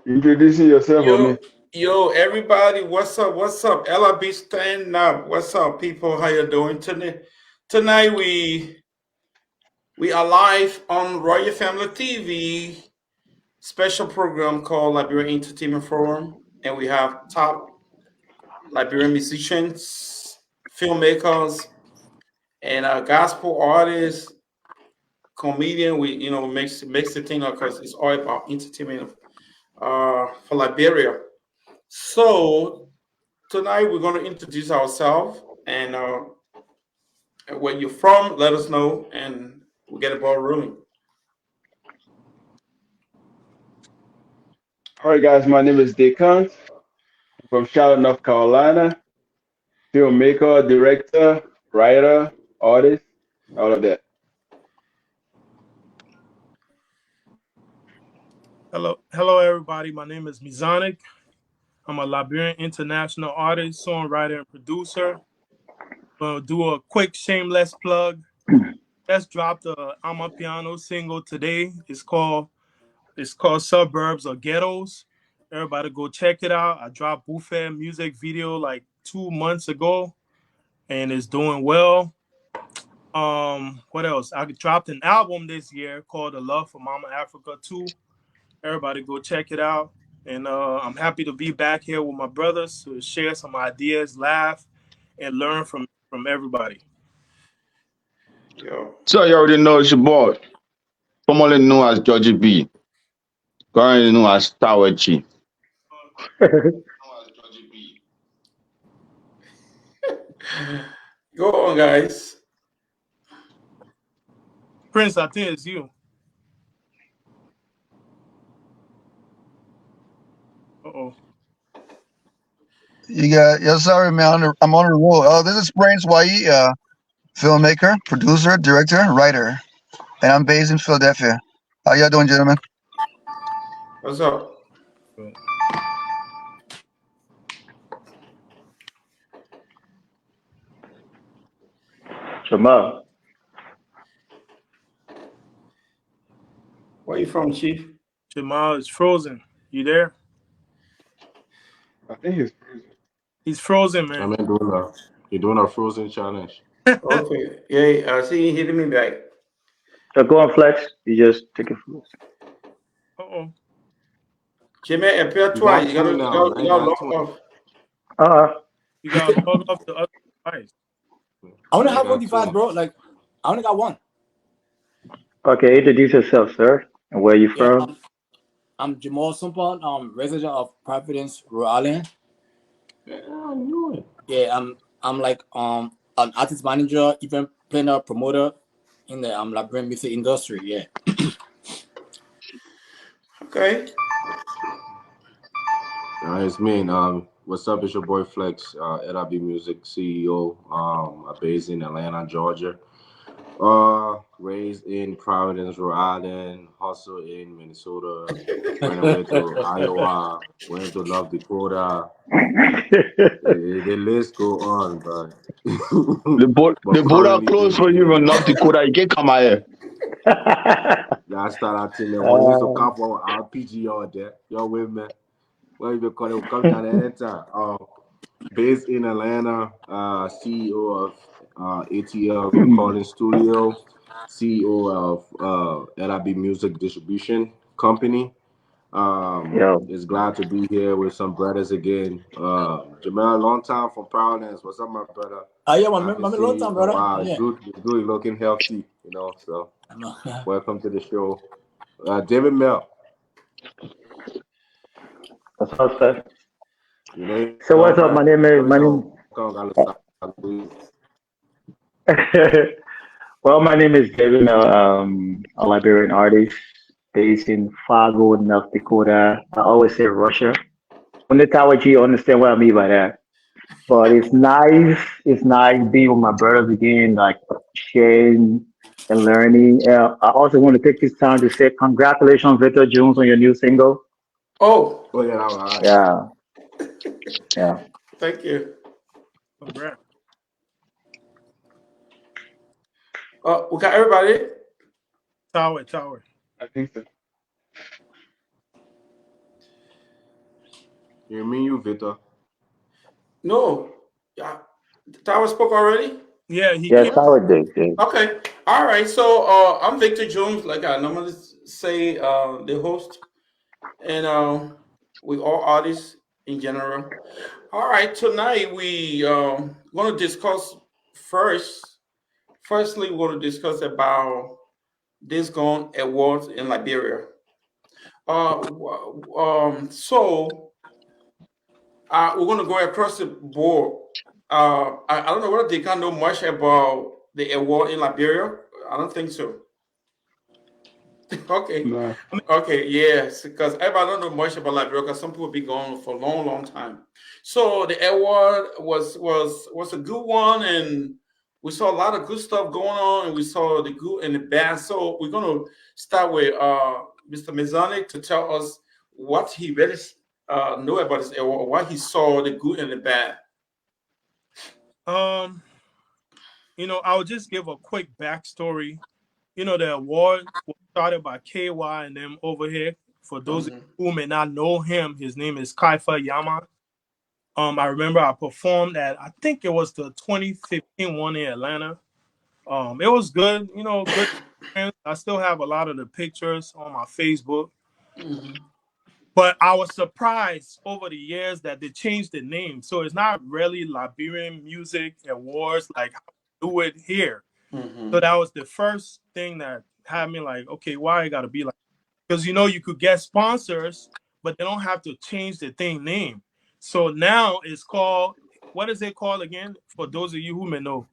Introducing yourself for Yo, me. yo, everybody, what's up? What's up? LRB stand up. What's up, people? How you doing today? Tonight we are live on Royal Family TV, special program called Liberian Entertainment Forum, and we have top Liberian musicians, filmmakers, and gospel artists, comedian. We makes the thing because it's all about entertainment for Liberia. So tonight we're going to introduce ourselves and where you're from, let us know, and we'll get the ball rolling. All right, guys. My name is Descant from Charlotte, North Carolina. Filmmaker, director, writer, artist, all of that. Hello, everybody. My name is Mizanic. I'm a Liberian international artist, songwriter, and producer. Gonna do a quick shameless plug. Just dropped a I'm a Piano single today. It's called Suburbs or Ghettos. Everybody go check it out. I dropped Buffet music video like 2 months ago, and it's doing well. What else? I dropped an album this year called The Love for Mama Africa 2. Everybody go check it out. And I'm happy to be back here with my brothers to share some ideas, laugh, and learn from everybody. Yo. So you already know it's your boy, formerly known as Georgie B, currently known as Tower G. Go on, guys. Prince, I think it's you. Uh-oh. Sorry, man. I'm on the roll. This is Prince Wai, filmmaker, producer, director, writer, and I'm based in Philadelphia. How y'all doing, gentlemen? What's up? Jamal. Where you from, Chief? Jamal is frozen. You there? I think he's crazy. He's frozen, man. I'm doing a frozen challenge. Okay. Yeah, I see you hitting me back. So go on flex. You just take it flex. Uh-oh. Jimmy, appear You twice. got two now. You got lock off. You got to log off the other device. I only have one device, bro. Like, I only got one. Okay, introduce yourself, sir. And where you Yeah, from? I'm Jamal Sumpon, resident of Providence, Rhode Island. Yeah, I knew it. Yeah, I'm like an artist manager, event planner, promoter in the Liberian music industry. Yeah. Okay. It's me. What's up? It's your boy Flex, LRB Music CEO. I'm based in Atlanta, Georgia. Raised in Providence, Rhode Island. Hustle in Minnesota. Went to Iowa. Went to North Dakota. The list go on, but The border closed for you from North Dakota. You can't come out here. I start out team. When you used to come for RPG all day, yo with me. Well, you call it come down anytime. Based in Atlanta, CEO of ATL Recording Studio, CEO of LIB Music Distribution Company. Is glad to be here with some brothers again. Jamal, long time from Providence. What's up, my brother? Yeah, my long time, brother. Wow, Yeah. good, looking healthy, so welcome to the show. David Mel. What's up, sir? So So what's up? My name. Well, my name is David Mel. A Liberian artist based in Fargo, North Dakota. I always say Russia. When the Tower G, you understand what I mean by that. But it's nice. It's nice being with my brothers again, like sharing and learning. I also want to take this time to say congratulations, Victor Jones, on your new single. Oh, yeah, all right. Yeah. Thank you. Congrats. We got everybody. Tower. I think so. You mean you, Victor? No. Yeah. Tower spoke already? Yeah, he Yes, came. Howard did. Yeah. Okay. All right. So I'm Victor Jones, like I normally say, the host. And we all artists in general. All right. Tonight we going to discuss first. Firstly, we're going to discuss about this gone awards in Liberia. So we're going to go across the board. I don't know whether they can know much about the award in Liberia. I don't think so. Okay. Nah. Okay, yes, because everybody don't know much about Liberia because some people be gone for a long, long time. So the award was a good one, and we saw a lot of good stuff going on, and we saw the good and the bad. So we're gonna start with Mr. Mizanic to tell us what he really know about this award, what he saw the good and the bad. I'll just give a quick backstory. The award was started by KY and them over here. For those of you who may not know him, his name is Kaifa Yama. I remember I performed at, I think it was the 2015 one in Atlanta. It was good, good experience. I still have a lot of the pictures on my Facebook. But I was surprised over the years that they changed the name. So it's not really Liberian Music Awards like how we do it here. So that was the first thing that had me like, okay, why it got to be like? Because you could get sponsors, but they don't have to change the thing name. So now it's called, what is it called again? For those of you who may know.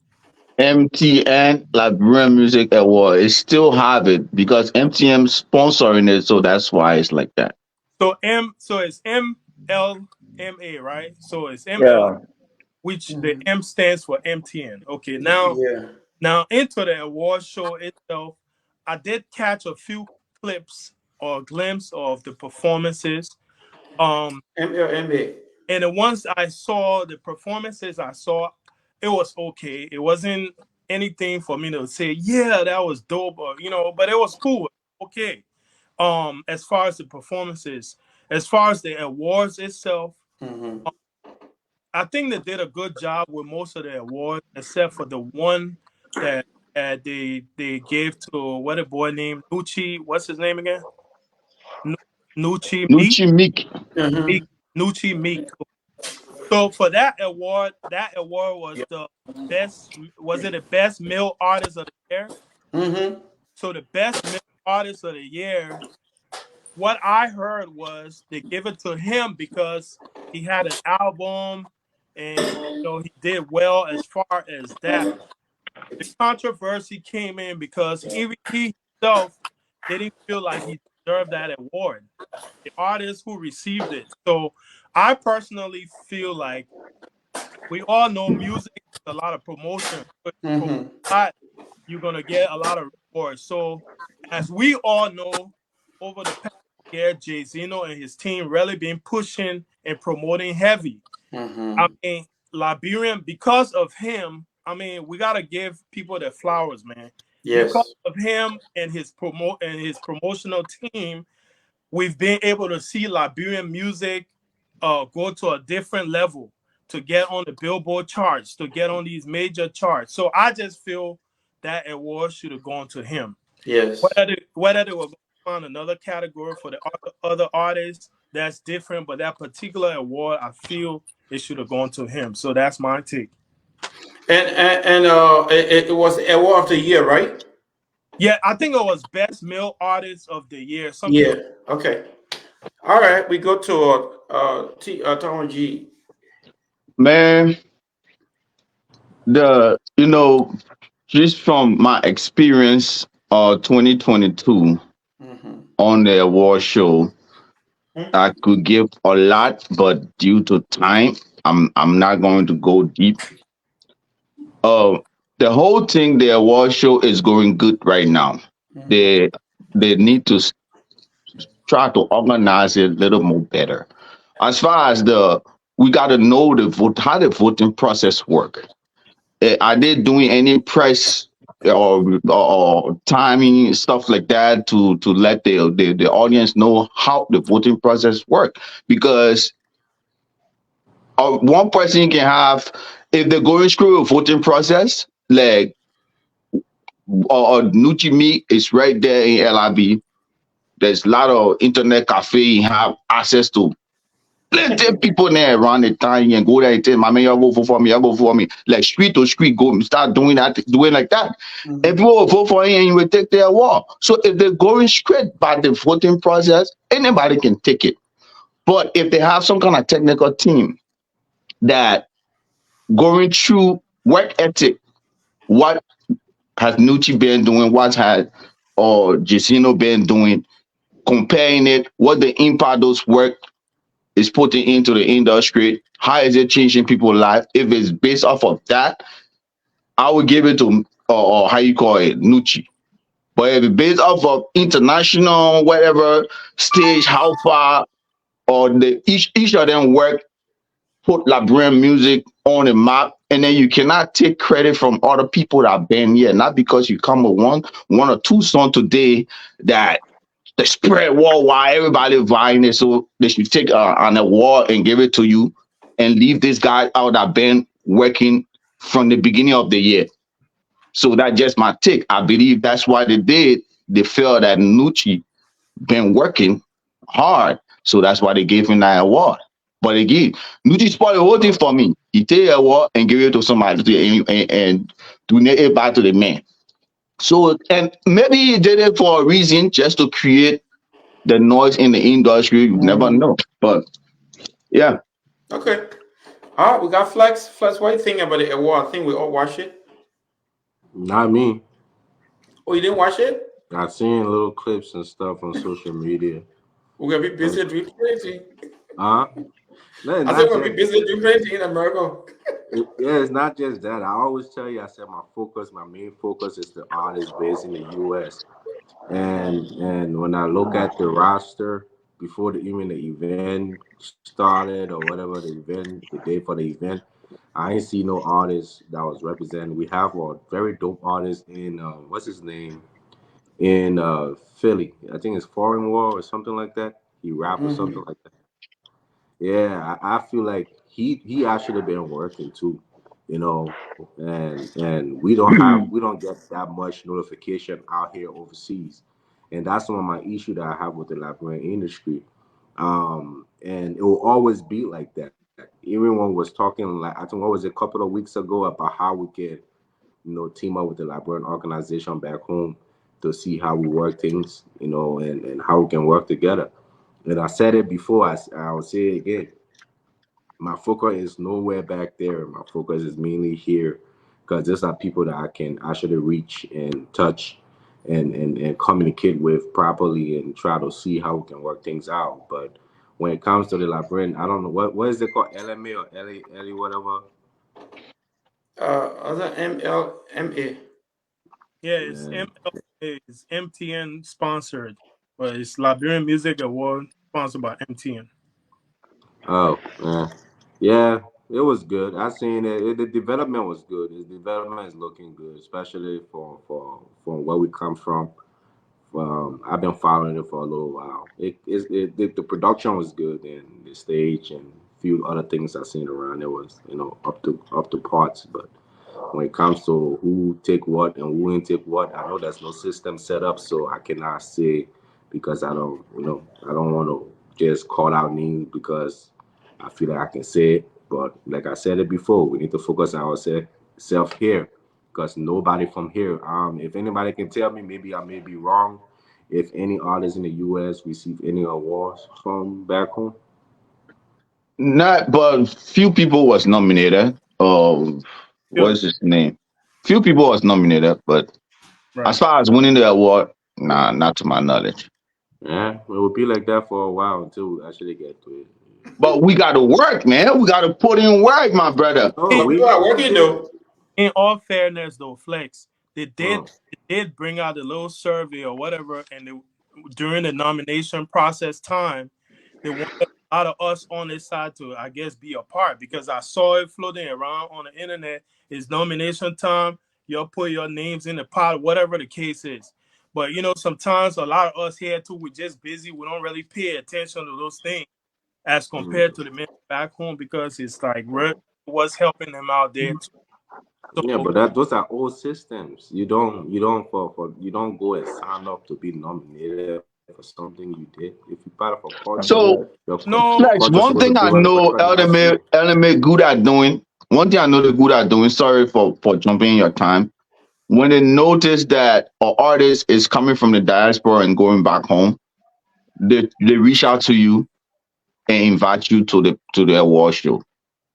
MTN Liberian Music Award. It still have it because MTN sponsoring it, so that's why it's like that. So it's MLMA, right? So it's ML, Yeah. which the M stands for MTN. Okay, now into the award show itself, I did catch a few clips or glimpse of the performances. MLMA. And the ones I saw, the performances I saw, it was okay. It wasn't anything for me to say, yeah, that was dope, or but it was cool. Okay. As far as the performances, as far as the awards itself, I think they did a good job with most of the awards, except for the one that they gave to what a boy named Nucci. What's his name again? Nucci Meek. Nucci Meek. Nucci Meek. So for that award was the best. Was it the best male artist of the year? So the best male artist of the year, what I heard was they give it to him because he had an album and he did well as far as that. The controversy came in because he himself didn't feel like he deserved that award. The artist who received it. So I personally feel like we all know music is a lot of promotion. You're gonna get a lot of rewards. So as we all know, over the past year, Jay Zeno and his team really been pushing and promoting heavy. I mean, Liberian, because of him, I mean, we gotta give people their flowers, man. Yes. Because of him and his promotional team, we've been able to see Liberian music go to a different level, to get on the Billboard charts, to get on these major charts. So I just feel that award should have gone to him. Yes. Whether they were going to find another category for the other artists, that's different. But that particular award, I feel it should have gone to him. So that's my take. And it was award of the year, right? Yeah, I think it was best male artist of the year. Okay. All right, we go to Tom G. Man, just from my experience 2022 on the award show, I could give a lot, but due to time, I'm not going to go deep. The whole thing, the award show is going good right now. They need to try to organize it a little more better. As far as we got to know how the voting process work. Are they doing any press or timing stuff like that to let the audience know how the voting process work? Because one person can have, if they're going through a voting process, like Nucci Meat is right there in LIB. There's a lot of internet cafe you have access to. Plenty of people there around the time and go there and tell my man, y'all vote for me, y'all vote for me. Like street to street, go and start doing that, doing like that. And people will vote for him and he will take their award. So if they're going straight by the voting process, anybody can take it. But if they have some kind of technical team that going through work ethic, what has Nucci been doing, what has or Jacino been doing, comparing it, what the impact those work is putting into the industry, how is it changing people's life? If it's based off of that, I would give it to or how you call it, Nucci. But if it's based off of international, whatever stage, how far, or the each of them work, put Liberian music on the map, and then you cannot take credit from other people that have been here. Not because you come with one or two songs today that they spread worldwide, everybody vying it, so they should take an award and give it to you, and leave this guy out that been working from the beginning of the year. So that's just my take. I believe that's why they did. They felt that Nucci been working hard, so that's why they gave him that award. But again, Nucci spoiled the whole thing for me. He take an award and give it to somebody and donate it back to the man. So, and maybe he did it for a reason, just to create the noise in the industry. You never know. But yeah. Okay. All right, we got Flex. Flex, what do you think about the award? I think we all watch it. Not me. Oh, you didn't watch it? I've seen little clips and stuff on social media. We're gonna be busy doing crazy. No, I said we're gonna be busy doing crazy in America. Yeah, it's not just that. I always tell you, I said my main focus is the artists based in the US. And when I look at the roster before even the event started or whatever the day for the event, I ain't see no artist that was represented. We have a very dope artist in what's his name in Philly. I think it's Foreign War or something like that. He rap or something like that. Yeah, I feel like he actually been working too, and we don't get that much notification out here overseas, and that's some of my issue that I have with the Liberian industry, and it will always be like that. Everyone was talking like I think what was it, a couple of weeks ago about how we could, team up with the Liberian organization back home to see how we work things, and how we can work together. And I said it before, I will say it again. My focus is nowhere back there. My focus is mainly here because these are people that I can actually reach and touch and communicate with properly and try to see how we can work things out. But when it comes to the Liberian, I don't know what is it called, LMA or LA whatever. Other MLMA. Yeah, it's MLMA. It's MTN sponsored, but it's Liberian Music Award sponsored by MTN. Oh, yeah, it was good. I seen it. The development was good. His development is looking good, especially from where we come from. I've been following it for a little while. The production was good, and the stage and a few other things I seen around it was up to parts. But when it comes to who take what and who didn't take what, I know there's no system set up, so I cannot say because I don't want to just call out names because I feel like I can say it. But like I said it before, we need to focus on ourselves here because nobody from here. If anybody can tell me, maybe I may be wrong. If any artists in the U.S. receive any awards from back home, Not, but few people was nominated. What's his name? Few people was nominated, but as far as winning the award, nah, not to my knowledge. yeah, it will be like that for a while until we actually get to it. But we got to work, man. We got to put in work, my brother. Oh, we are working though. In all fairness, though, Flex, they did bring out a little survey or whatever, and during the nomination process time, they wanted a lot of us on this side to, I guess, be a part because I saw it floating around on the internet. It's nomination time. You'll put your names in the pot, whatever the case is. But sometimes a lot of us here too, we're just busy. We don't really pay attention to those things. as compared to the men back home, because it's like what's helping them out there too. Yeah, So but those are old systems. You don't go and sign up to be nominated for something you did. If you're part of a culture, So no, Flex, culture one supposed to thing I go and know recognize you. LMA good at doing, one thing I know they're good at doing, sorry for jumping in your time. When they notice that an artist is coming from the diaspora and going back home, they reach out to you and invite you to the award show.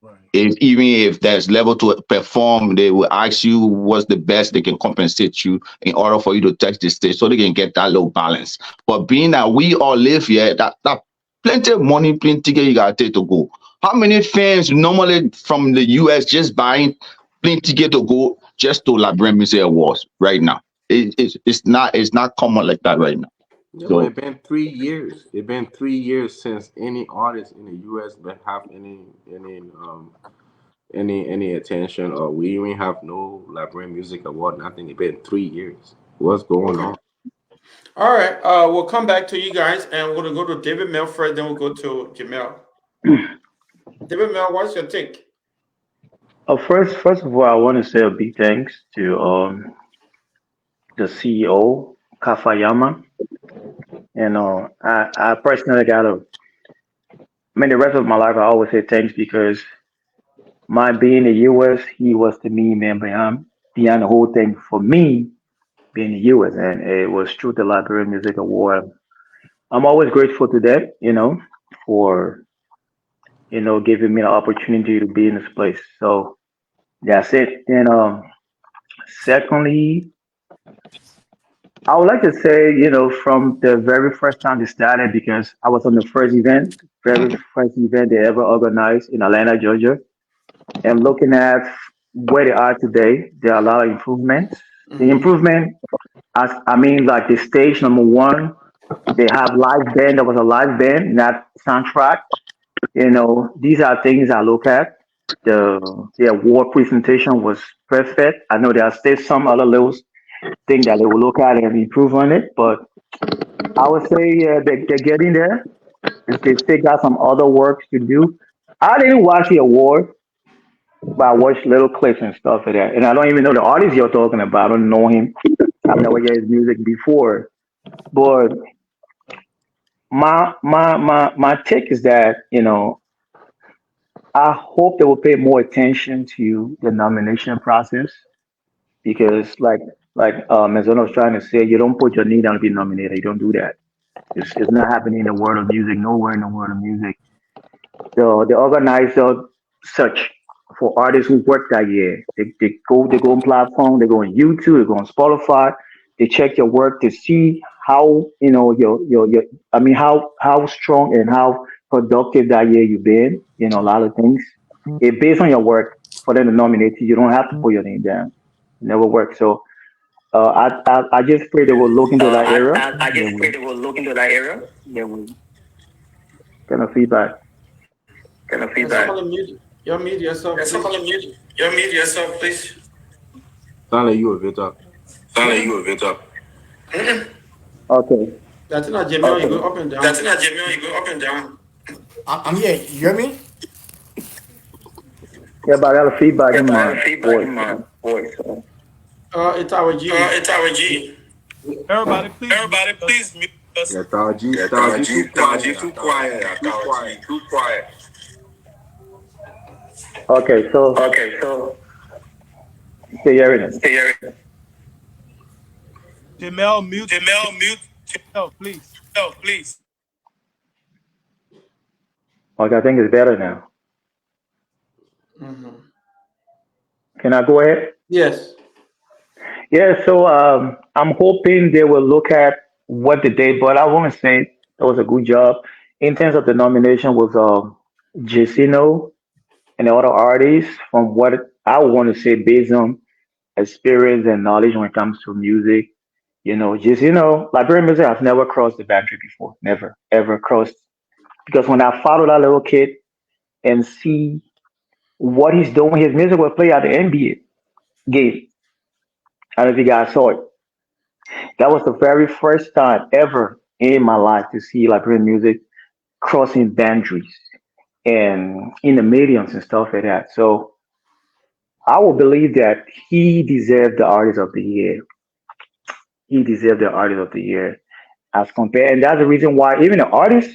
right. If even if there's level to perform, they will ask you what's the best they can compensate you in order for you to touch the stage so they can get that little balance. But being that we all live here, that plenty of money, plenty ticket you gotta take to go. How many fans normally from the US just buying plane ticket to go just to Liberian Music Awards right now? It's not common like that right now. Yeah, but So it's been 3 years. It's been 3 years since any artist in the U.S. been have any attention, or we even have no Liberian Music Award. Nothing. It's been 3 years. What's going Okay. on? All right. We'll come back to you guys, and we're gonna go to David Mel first. Then we'll go to Jamel. David Mel, what's your take? First of all, I want to say a big thanks to the CEO Kafayama. And I personally got to. I mean, the rest of my life, I always say thanks because my being in the U.S., he was the me man behind the whole thing for me being in the U.S. And it was through the Liberian Music Award. I'm always grateful to that, for giving me the opportunity to be in this place. So that's it. And secondly, I would like to say, from the very first time they started, because I was on the very first event they ever organized in Atlanta, Georgia, and looking at where they are today, there are a lot of improvements. The Mm-hmm. improvement, as I mean, like the stage number one, they have live band. There was a live band, not soundtrack. These are things I look at. The award presentation was perfect. I know there are still some other little thing that they will look at and improve on it, but I would say they're getting there. They still got some other work to do. I didn't watch the award, but I watched little clips and stuff of that. And I don't even know the artist you're talking about. I don't know him. I've never heard his music before. But my take is that, I hope they will pay more attention to the nomination process because Mazono was trying to say, you don't put your name down to be nominated. You don't do that. It's not happening in the world of music, nowhere in the world of music. The organizer search for artists who worked that year. They go on platform, they go on YouTube, they go on Spotify, they check your work to see how your I mean how strong and how productive that year you've been, a lot of things. It based on your work for them to nominate you. You don't have to put your name down. It never works. So I just pray they will look into that area. I They just will pray they will look into that area. they will kind of feedback. Kind of Can feedback. somebody mute your mute yourself, Can please? somebody mute your mute yourself, please? Sound like you a bit up. Sound like you a bit up. Okay. That's not Jamel. You Okay. go up and That's down. not Jamil. You go up and down. I'm here. You hear me? Yeah, but I got a feedback Yeah, in but I my have feedback voice. in my voice. So. It's our G. It's our G. Everybody, please mute Everybody, us. please mute us. Yeah, Tawaji, Yeah, Tawaji too quiet. Tawaji, too quiet. Too Tawaji, quiet. too quiet. Okay, so Okay, so okay, hearing it. stay here. Jamel, mute Jamel, mute yourself, please. yourself, please. Okay, I think it's better now. Mm-hmm. Can I go ahead? Yes. Yeah, so I'm hoping they will look at what they did, but I want to say that was a good job in terms of the nomination with Jacino and the other artists. From what I want to say, based on experience and knowledge when it comes to music, Liberian music has never crossed the boundary before, never ever crossed. Because when I follow that little kid and see what he's doing, his music will play at the NBA game. I don't know if you guys saw it. That was the very first time ever in my life to see Liberian music crossing boundaries and in the mediums and stuff like that. So I would believe that he deserved the artist of the year. He deserved the artist of the year as compared, and that's the reason why even the artist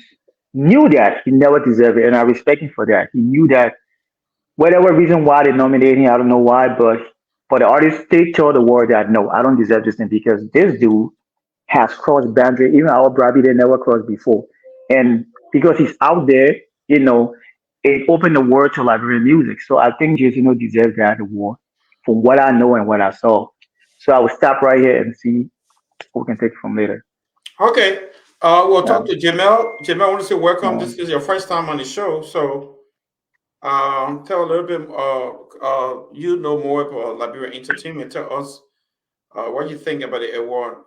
knew that he never deserved it, and I respect him for that. He knew that whatever reason why they nominated him, I don't know why, but for the artist, they told the world that no, I don't deserve this thing because this dude has crossed boundary, even our Bobby they never crossed before, and because he's out there, you know, it opened the world to Liberian music. So I think Jezino deserves that award from what I know and what I saw. So I will stop right here and see who can take it from later. Okay. We'll Yeah. talk to Jamel. Jamel, I want to say welcome. Yeah. This is your first time on the show, so tell a little bit. You know more about Liberian entertainment. Tell us what you think about the award.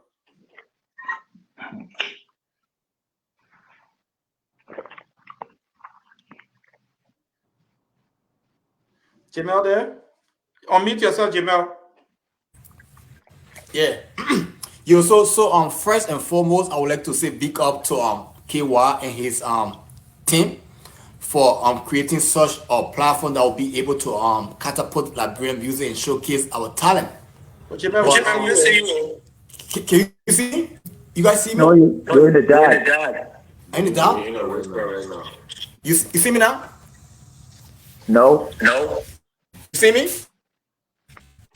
Jamel, there. Unmute yourself, Jamel. Yeah. Yo, so first and foremost, I would like to say big up to KY and his team for creating such a platform that will be able to catapult Liberian music and showcase our talent. But Jamel, But you say can you see me? You guys see me? No, you're in the dad. I'm in the Yeah, down. you know what's right now. You see me now? No. You see me?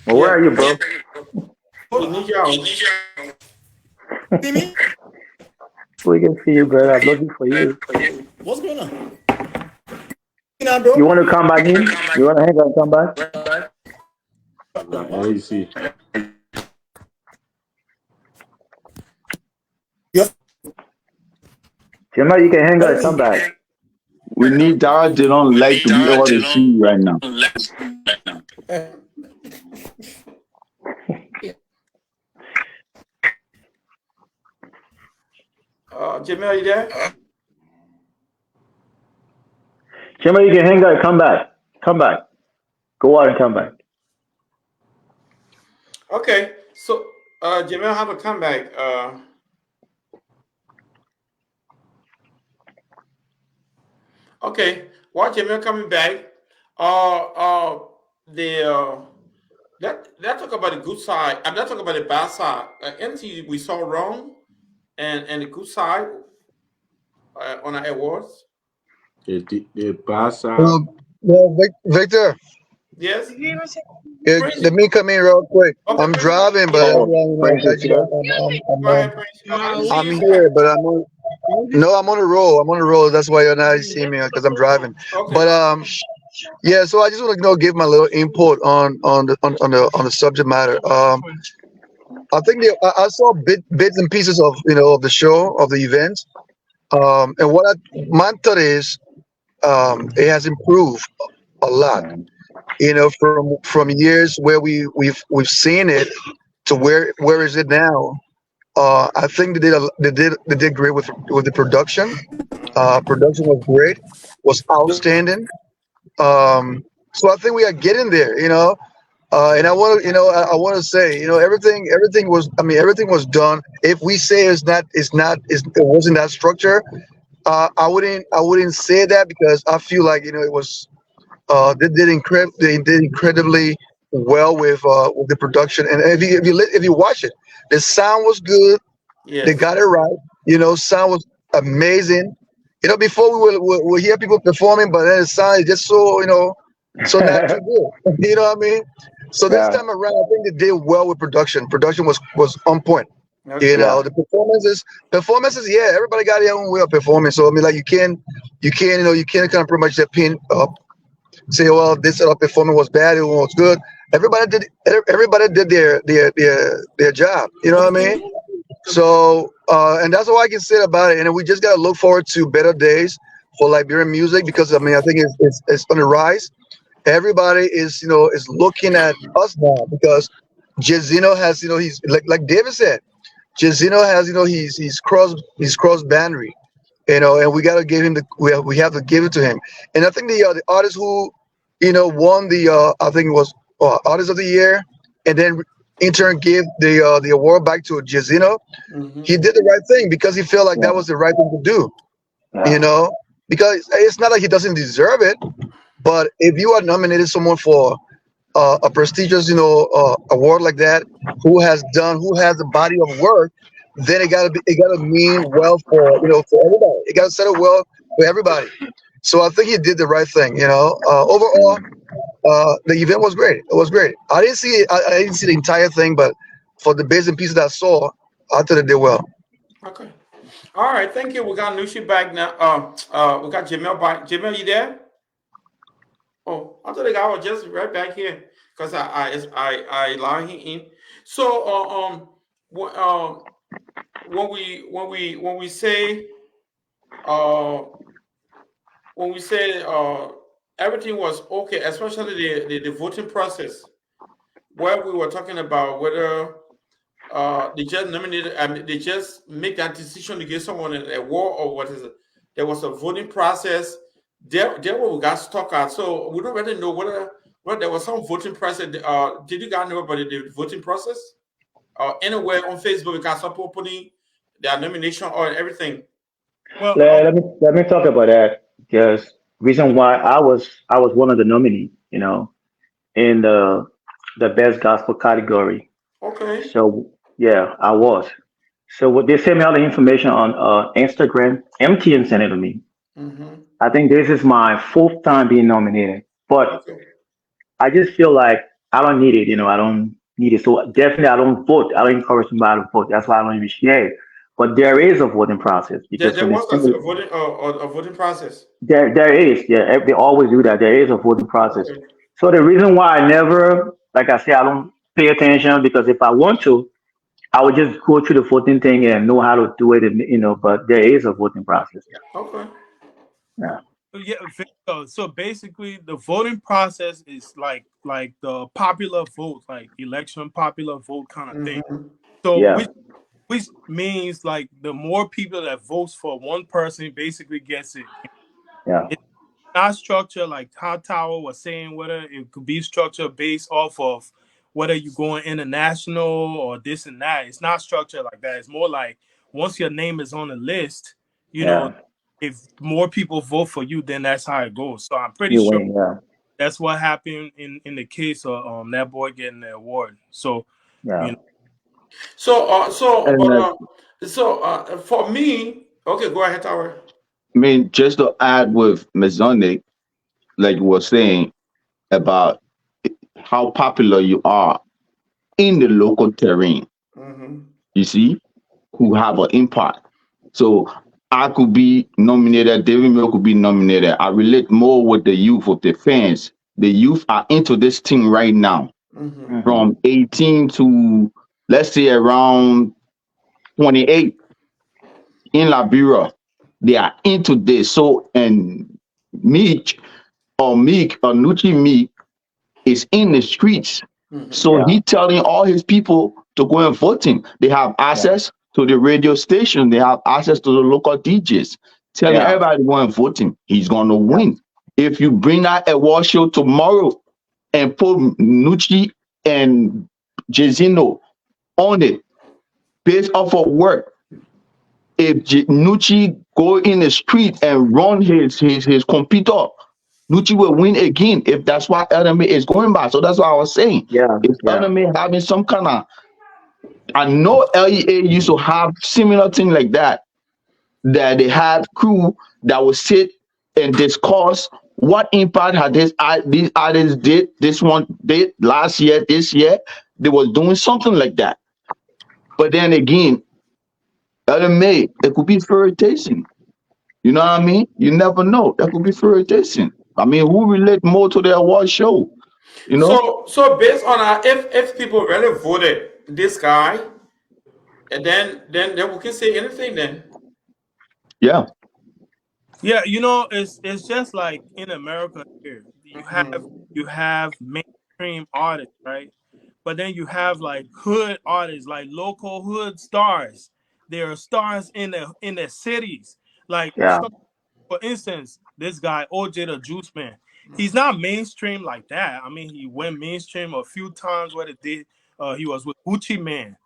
Well, where are you, bro? we need y'all. See me? We can see you, brother. I'm looking for you. What's going on? You know, bro? You want to come back in? You want to hang out and come back? Yeah, you see. Jimmy, you can hang out and come back. We need that. They don't like to be able to see you right now. Jamel, you there? Jimmy, you can hang out and come back. Come back. Go out and come back. Okay. So Jamel have to come back. Okay. While Jamel coming back, let's talk about the good side. I'm not talking about the bad side. Anything we saw wrong, and the good side on our awards. The bad side. Well, Victor, Yes. let me come in real quick. Okay, I'm Prince. driving, but Prince is here. Go ahead, Prince. I'm here, but I'm on a roll. I'm on a roll. That's why you're not seeing me because I'm driving. Okay. But yeah. So I just want to give my little input on the subject matter. I think I saw bits and pieces of of the show of the event. And my thought is it has improved a lot. From years where we've seen it to where is it now? I think they did great with the production. Production was great, was outstanding. So I think we are getting there. And I want to I want to say everything was done. If we say it wasn't that structure, I wouldn't say that because I feel like it was. They did incredibly well with the production, and if you watch it, the sound was good. Yes. They got it right. Sound was amazing. Before we hear people performing, but then the sound is just so not too good. You know what I mean? So this time around, I think they did well with production. Production was on point. Okay. The performances. Yeah, everybody got their own way of performing. So I mean, like you can't kind of pretty much just pin up. Say, well, this performance was bad, it was good. Everybody did their job. You know what I mean? So and that's all I can say about it. And we just gotta look forward to better days for Liberian music because I think it's on the rise. Everybody is looking at us now because Jezino has he's like David said, Jezino has he's crossed boundary. And we gotta give him we have to give it to him. And I think the artist who won the I think it was artist of the year, and then in turn gave the award back to Jezino. Mm-hmm. He did the right thing because he felt like that was the right thing to do. You know, because it's not like he doesn't deserve it, but if you are nominated someone for a prestigious, award like that, who has a body of work, then it gotta mean well for for everybody. It gotta settle well for everybody. So I think he did the right thing. Overall, the event was great. It was great. I didn't see it. I didn't see the entire thing, but for the bits and pieces that I saw, I thought it did well. Okay. All right. Thank you. We got Nushi back now. We got Jamel back. Jamel, you there? Oh, I thought the guy was just right back here because I allowed him in. So wh- when we say uh everything was okay, especially the voting process, where we were talking about whether they just nominated, I mean, they just make that decision to give someone a war or what is it? There was a voting process. There where we got stuck at. So we don't really know whether there was some voting process. Did you guys know about the voting process? Anywhere on Facebook, we got some people putting their nomination or everything. Well, Let me talk about that because reason why I was one of the nominees, in the best gospel category. Okay. So yeah, I was. So what they sent me all the information on Instagram. MTN sent it to me. Mm-hmm. I think this is my fourth time being nominated, but Okay. I just feel like I don't need it. I don't need it. So definitely, I don't vote. I don't encourage somebody to vote. That's why I don't even share it. But there is a voting process because There when was it's sent, a voting a voting process. there is, yeah, they always do that. There is a voting process. Okay. So the reason why I never, like I say, I don't pay attention because if I want to, I would just go through the voting thing and know how to do it, and But there is a voting process. Okay. Yeah, yeah. So basically, the voting process is like the popular vote, like election popular vote kind of thing. Mm-hmm. So yeah, which means like the more people that votes for one person basically gets it. yeah, It's not structured like how Tower was saying, whether it could be structured based off of whether you're going international or this and that. It's not structured like that. It's more like once your name is on the list, you know, yeah. if more people vote for you, then that's how it goes. So I'm pretty You sure win. Yeah, that's what happened in the case of that boy getting the award. So you yeah. know, So And for me, okay, go ahead, Tower. I mean, just to add with Masonic, like you were saying about how popular you are in the local terrain, Mm-hmm. you see, who have an impact. So I could be nominated, David Mill could be nominated. I relate more with the youth of the fans. The youth are into this thing right now, Mm-hmm. Hmm. from 18 to let's say around 28 in Liberia. They are into this. So and Meek or Nuchi Meek is in the streets. Mm-hmm. So Yeah, he telling all his people to go and vote him. They have yeah, access to the radio station. They have access to the local DJs. Telling yeah, everybody to go and vote him. He's gonna yeah, win. If you bring out a war show tomorrow and put Nucci and Jezino on it based off of work, if Nucci go in the street and run his computer, Nucci will win again if that's what LMA is going by. So that's what I was saying. yeah, If yeah, LMA having some kind of, I know LEA used to have similar thing like that, that they had crew that would sit and discuss what impact had these artists did, this one did last year, this year. They was doing something like that. But then again, LMA, it could be flirtation. You know what I mean? You never know. That could be flirtation. I mean, who relate more to the award show? You know? So based on if people really voted this guy, and then we can say anything then. Yeah. yeah, it's just like in America here. You have mainstream artists, right? But then you have like hood artists, like local hood stars. There are stars in the cities. Like yeah, for instance, this guy OJ the Juice Man. He's not mainstream like that. I mean, he went mainstream a few times where he was with Gucci Man.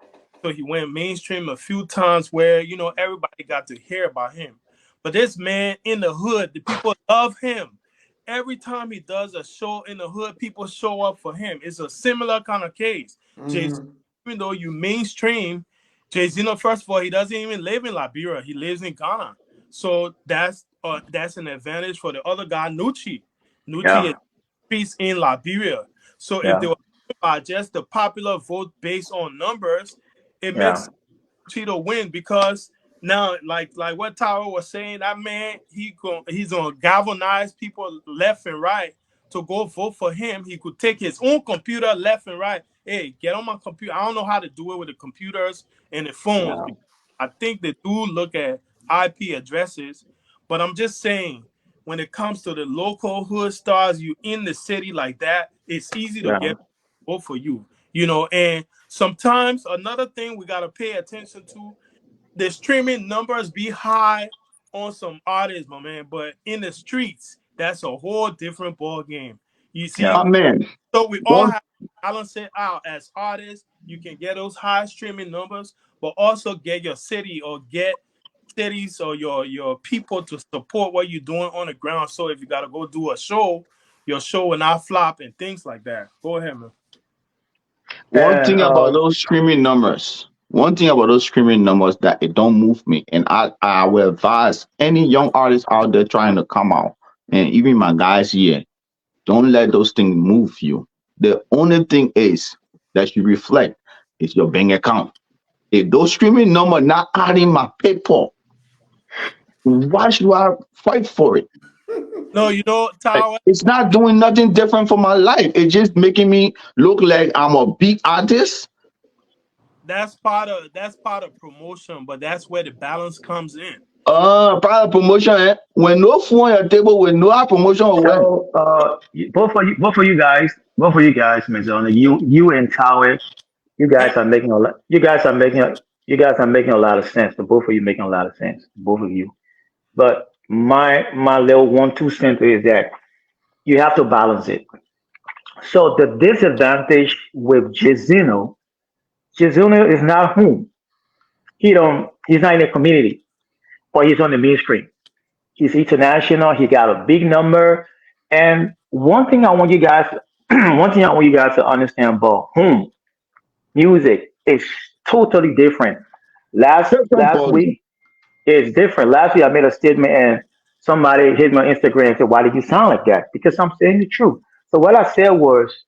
So he went mainstream a few times where everybody got to hear about him. But this man in the hood, the people love him. Every time he does a show in the hood, people show up for him. It's a similar kind of case. Jay, even though you mainstream, Jay Zeno, first of all, he doesn't even live in Liberia. He lives in Ghana. So that's an advantage for the other guy, Nucci. Nucci is streets in Liberia. So if they were just the popular vote based on numbers, it makes Cheeto win, because now, like what Tyler was saying, that man, he's gonna galvanize people left and right to go vote for him. He could take his own computer left and right. Hey, get on my computer. I don't know how to do it with the computers and the phones. I think they do look at IP addresses, but I'm just saying, when it comes to the local hood stars, you in the city like that, it's easy to get vote for you. And sometimes another thing we gotta pay attention to, the streaming numbers be high on some artists, my man, but in the streets, that's a whole different ball game. You see, so we all have to balance it out. As artists, you can get those high streaming numbers, but also get your city or get cities or your people to support what you're doing on the ground. So if you gotta go do a show, your show will not flop and things like that. Go ahead, man. One thing about those streaming numbers, that it don't move me, and I will advise any young artists out there trying to come out, and even my guys here, don't let those things move you. The only thing is that you reflect is your bank account. If those streaming numbers not adding my PayPal, why should I fight for it? No, Tyler, it's not doing nothing different for my life. It's just making me look like I'm a big artist. That's part of promotion, but that's where the balance comes in. Part of promotion, when no food on your table, with no promotion. So, both of you guys, Mizona, you and Tower, you guys are making a lot. You guys are making a lot of sense. The both of you making a lot of sense. Both of you. But my little 1-2 cents is that you have to balance it. So the disadvantage with Jizino is not home. He's not in the community, but he's on the mainstream. He's international. He got a big number. And one thing I want you guys to understand about home music is totally different. Last week is different. Last week I made a statement and somebody hit me on Instagram and said, "Why did you sound like that?" Because I'm saying the truth. So what I said was,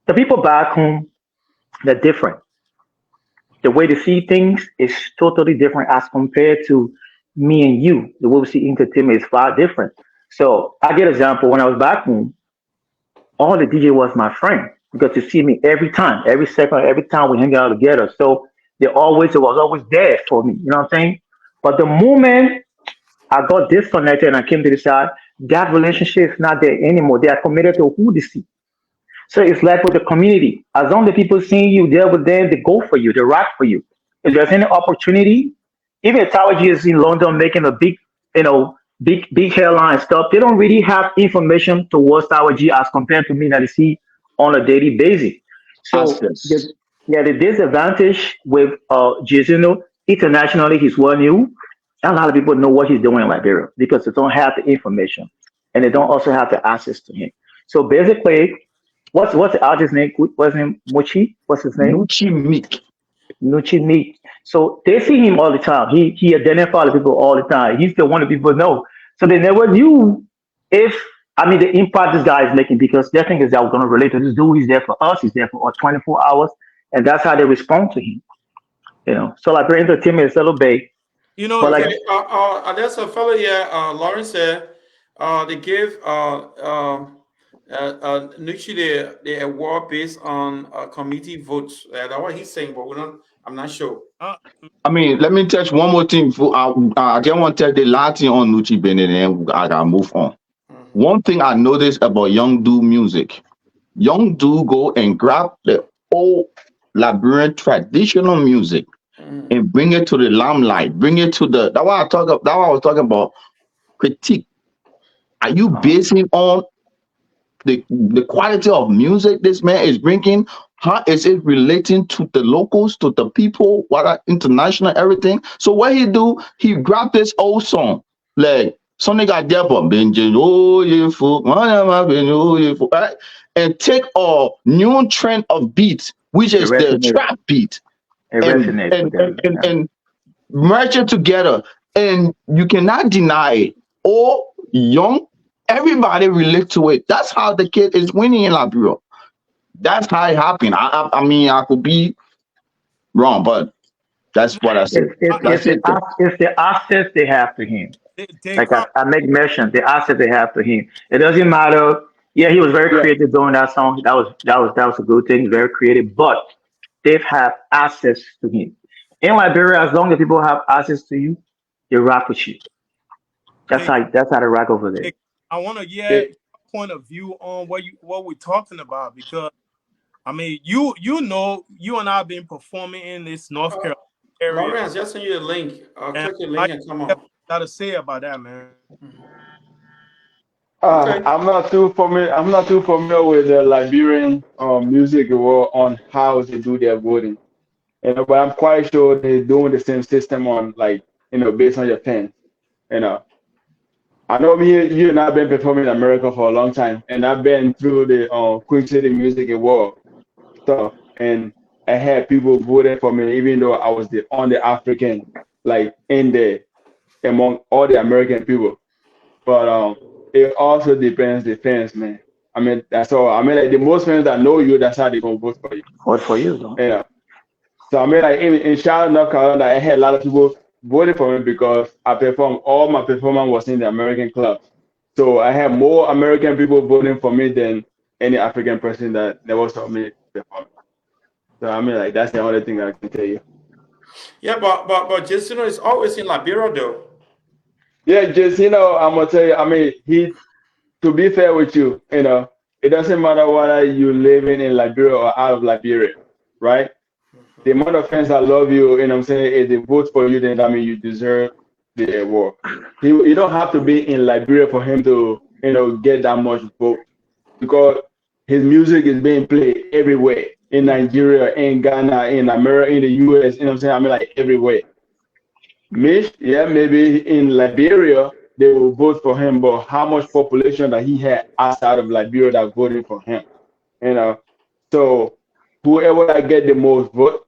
the people back home, they're different. The way they see things is totally different as compared to me and you. The way we see entertainment is far different. So I get an example. When I was back home, all the DJ was my friend, because you see me every time, every second, every time we hang out together. So it was always there for me. You know what I'm saying? But the moment I got disconnected and I came to the side, that relationship is not there anymore. They are committed to who they see. So it's like with the community. As long as the people seeing you there with them, they go for you, they rock for you. If there's any opportunity, even if Tower G is in London making a big, big hairline stuff, they don't really have information towards Tower G as compared to me that they see on a daily basis. So the disadvantage with Jizino, internationally, he's well known. A lot of people know what he's doing in Liberia because they don't have the information and they don't also have the access to him. So basically, what's the artist's name? What's his name? Mochi? What's his name? Nucci Meek. So they see him all the time. He identifies people all the time. He's the one that people know. So they never knew the impact this guy is making, because their thing is that we're going to relate to this dude. He's there for us. He's there for 24 hours. And that's how they respond to him. So like entertainment is a little big. There's a fellow here, Lawrence said, they gave Nucci the award based on committee votes. That's what he's saying, but I'm not sure. Let me touch one more thing. I just want to tell the last thing on Nucci Bennett, and I gotta move on. One thing I noticed about Young Dude music, Young Dude go and grab the old Liberian traditional music and bring it to the limelight, bring it to the. That's why I was talking about critique. Are you basing on the quality of music this man is bringing? How is it relating to the locals, to the people, what are international, everything? So what he do, he grab this old song Like something got there for Benjamin, oh you fool, right? And take a new trend of beat, which It is the resonates. trap beat, It and resonates and with and them. and, Yeah. and merge it together. And you cannot deny it. Old, young, everybody relate to it. That's how the kid is winning in Liberia. That's how it happened. I mean, I could be wrong, but that's what I see. That's it, though. It's the access they have to him. They Like come. I make mention, the access they have to him. It doesn't matter. Yeah, he was very Yeah. creative doing that song. That was a good thing. Very creative, but they have access to him. In Liberia, as long as people have access to you, they rock with you. They, That's how they rock over there. they, I want to get It, your point of view on what we're talking about, because I mean, you know, you and I have been performing in this North Carolina area, Lawrence, just send you the link. and Click the I link and come have on. got to say about that, man. Okay. I'm not too familiar with the Liberian music world on how they do their voting. But I'm quite sure they're doing the same system on, like, based on your fans. You know, I know you and I've been performing in America for a long time, and I've been through the Queen City music world stuff, and I had people voting for me, even though I was the only African, like, in there among all the American people. But it also depends the fans, man. I mean, that's all. I mean, like, the most fans that know you, that's how they gonna vote for you. What for you though? Yeah. So I mean, like, in Charlotte, North Carolina, I had a lot of people voting for me because I performed. All my performance was in the American clubs. So I had more American people voting for me than any African person that never saw me perform. So I mean, like, that's the only thing I can tell you. Yeah, but just it's always in Liberia though. Yeah, just I'm gonna tell you. I mean, to be fair with you, it doesn't matter whether you living in Liberia or out of Liberia, right? The amount of fans that love you, I'm saying, if they vote for you, then I mean you deserve the award. You don't have to be in Liberia for him to, get that much vote, because his music is being played everywhere, in Nigeria, in Ghana, in America, in the US, I'm saying? I mean, like, everywhere. Mish, yeah, maybe in Liberia they will vote for him, but how much population that he had outside of Liberia that voted for him, you know? So whoever that get the most vote,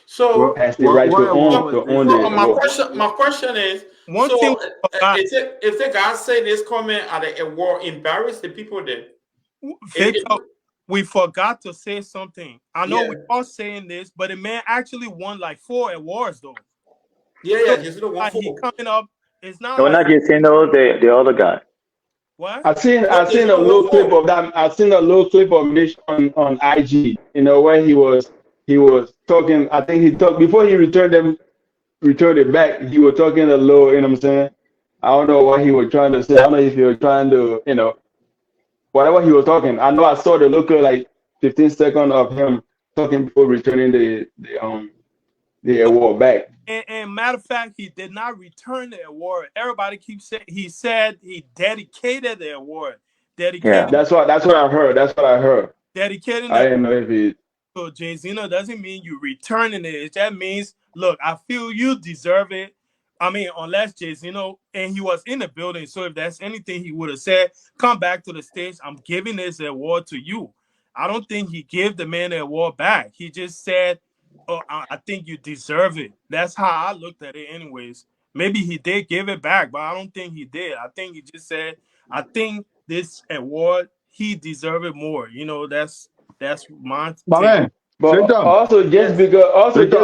So, has the right to What own was this the song? my award. question is, One thing so we forgot, if the guy say this comment at the award embarrass the people then? Victor, we forgot to say something. I know Yeah. we are saying this, but the man actually won like 4 awards though. Yeah, just the one Like, he for. coming up. It's not No, like not just the other guy. what. I've seen a little clip of that. I've seen a little clip of Mish on IG, where he was talking. I think he talked before he returned it back. He was talking a little, what I'm saying? I don't know what he was trying to say. I don't know if he was trying to, whatever he was talking. I know I saw the look, like 15 seconds of him talking before returning the award back. And matter of fact, he did not return the award. Everybody keeps saying he said he dedicated the award. Yeah. That's what I heard. That's what I heard. Dedicating I the didn't know if he. So Jay-Zeno doesn't mean you returning it. That means, look, I feel you deserve it. I mean, unless Jay-Zeno, and he was in the building, so if there's anything he would have said, come back to the stage. I'm giving this award to you. I don't think he gave the man the award back. He just said, oh, I think you deserve it. That's how I looked at it anyways. Maybe he did give it back, but I don't think he did. I think he just said, I think this award, he deserved it more. That's my My take. man, But Victor, also just Victor,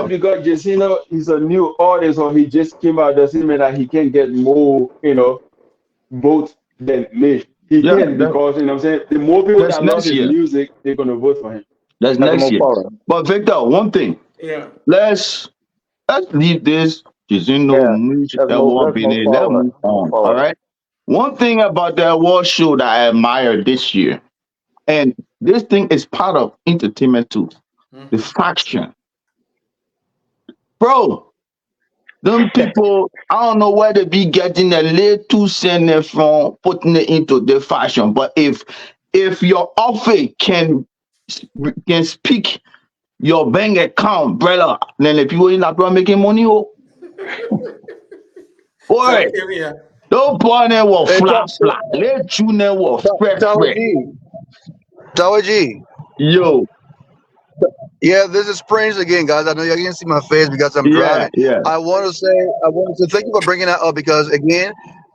because Jacino is a new artist or he just came out doesn't mean that he can get more, votes than Mish. He yeah, can, because what I'm saying, the more people that's that love next his year. music, they're gonna vote for him. That's Let's next move year. forward. But Victor, one thing, Yeah. let's leave this Jizino Yeah. award Let's move being. Let's forward. move Move on. All forward. right. One thing about the award show that I admire this year, and this thing is part of entertainment too, the faction, bro. Them people, I don't know where they be getting a little cent from putting it into the fashion. But if your office can speak your bank account, brother, then the people in that making money. Oh, Boy, don't born it was Hey, flat flat. Let you know was spread Tower spread. G. Tower G. Yo, Yeah, this is Prince again, guys. I know you can't see my face because I'm yeah, driving. yeah. I want to say thank you for bringing that up because again,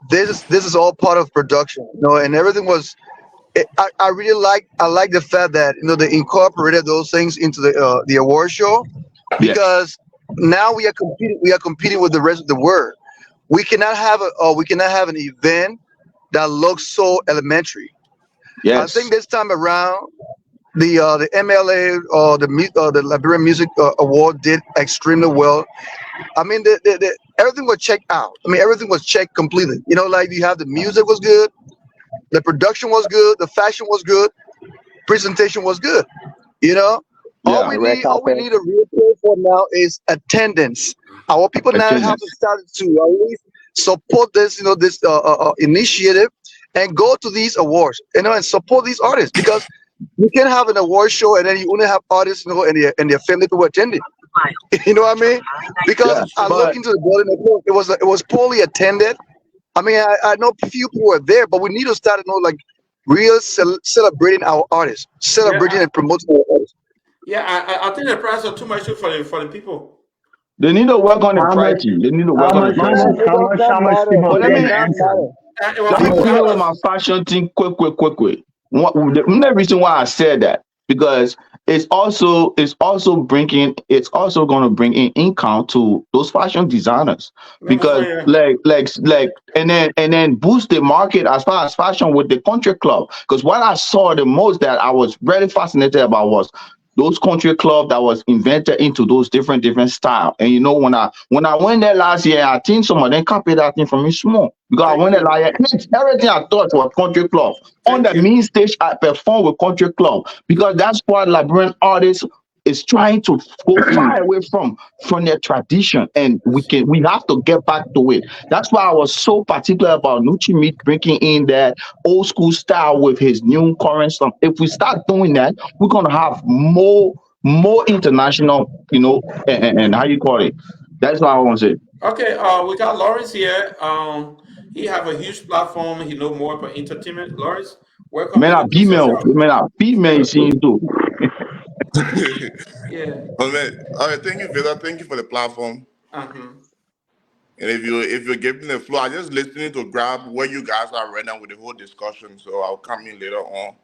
this is all part of production, and everything was. I really like the fact that they incorporated those things into the award show Yes, because now we are competing with the rest of the world. We cannot have an event that looks so elementary. I think yes. this time around the MLA or the Liberian Music Award did extremely well. I mean, everything was checked out. I mean, everything was checked completely. Like you have the music was good, the production was good, the fashion was good, presentation was good. You know, all Yeah. we The red need, all we carpet. need a real play for now is attendance. Our people now have to Attendance. start to at least support this initiative and go to these awards, and support these artists because you can have an award show and then you only have artists, and their family people attending. You know what I mean? Because Yeah. I look But into the building, it was poorly attended. I mean, I know few people were there, but we need to start, like real celebrating our artists, celebrating and promoting our artists. I think the price is too much for the people. they need to work on the How much? pricing. They need to How work on the much? How No, much? pricing. it How does much? not How much matter. people But It pay does to not enter? matter. It was let me $50. put on my fashion thing quick. The main reason why I said that because it's also going to bring in income to those fashion designers because and then boost the market as far as fashion with the country club. Because what I saw the most that I was really fascinated about was those country club that was invented into those different style. And when I went there last year, I think some of them copied that thing from me small. Because I Thank went there you. last year, everything I thought was country club. On Thank the you. main stage, I perform with country club because that's what Liberian artists is trying to go far away from their tradition, and we have to get back to it. That's why I was so particular about Nucci Meat bringing in that old school style with his new current stuff. If we start doing that, we're gonna have more international, and how you call it. That's what I want to say. Okay, we got Lawrence here. He have a huge platform. He know more about entertainment. Lawrence, welcome. Man, I Introduce female, yourself. man, I female seeing too. Yeah. Oh man, all right, thank you, Villa. Thank you for the platform. Uh-huh. And if you're giving the floor, I'm just listening to grab where you guys are right now with the whole discussion. So I'll come in later on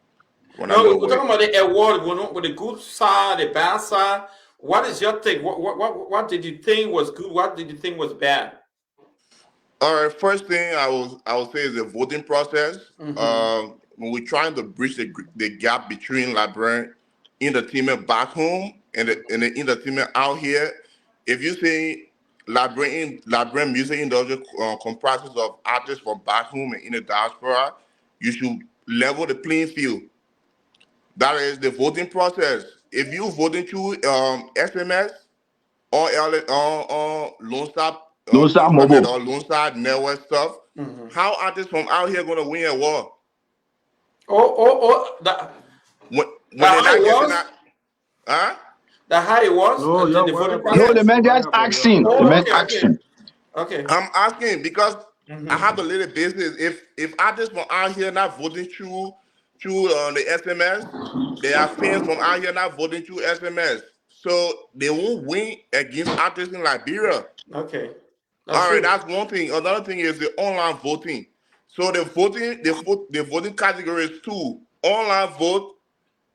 when I'm No, we're away. talking about the award. With the good side, the bad side. What is your take? What did you think was good? What did you think was bad? All right, first thing I will say is the voting process. Mm-hmm. When we're trying to bridge the gap between Liberian entertainment back home and the entertainment out here, if you say Liberian music industry comprises of artists from back home and in the diaspora, you should level the playing field. That is the voting process. If you voting through SMS or Lone Star Don't start Internet mobile. or Lone Star network stuff, Mm-hmm. how artists from out here gonna win a war That when they're how it not getting that? was. Huh? That how it was. No, The, you're the voting wherever, No, process. the man just wherever, asking. The Oh, man okay, okay, asking. okay. I'm asking because I Mm-hmm. have a little business. If artists from out here not voting through the SMS, there are fans from out here not voting through SMS, so they won't win against artists in Liberia. Okay, that's All right, true. that's one thing. Another thing is the online voting. So the voting category is two: online vote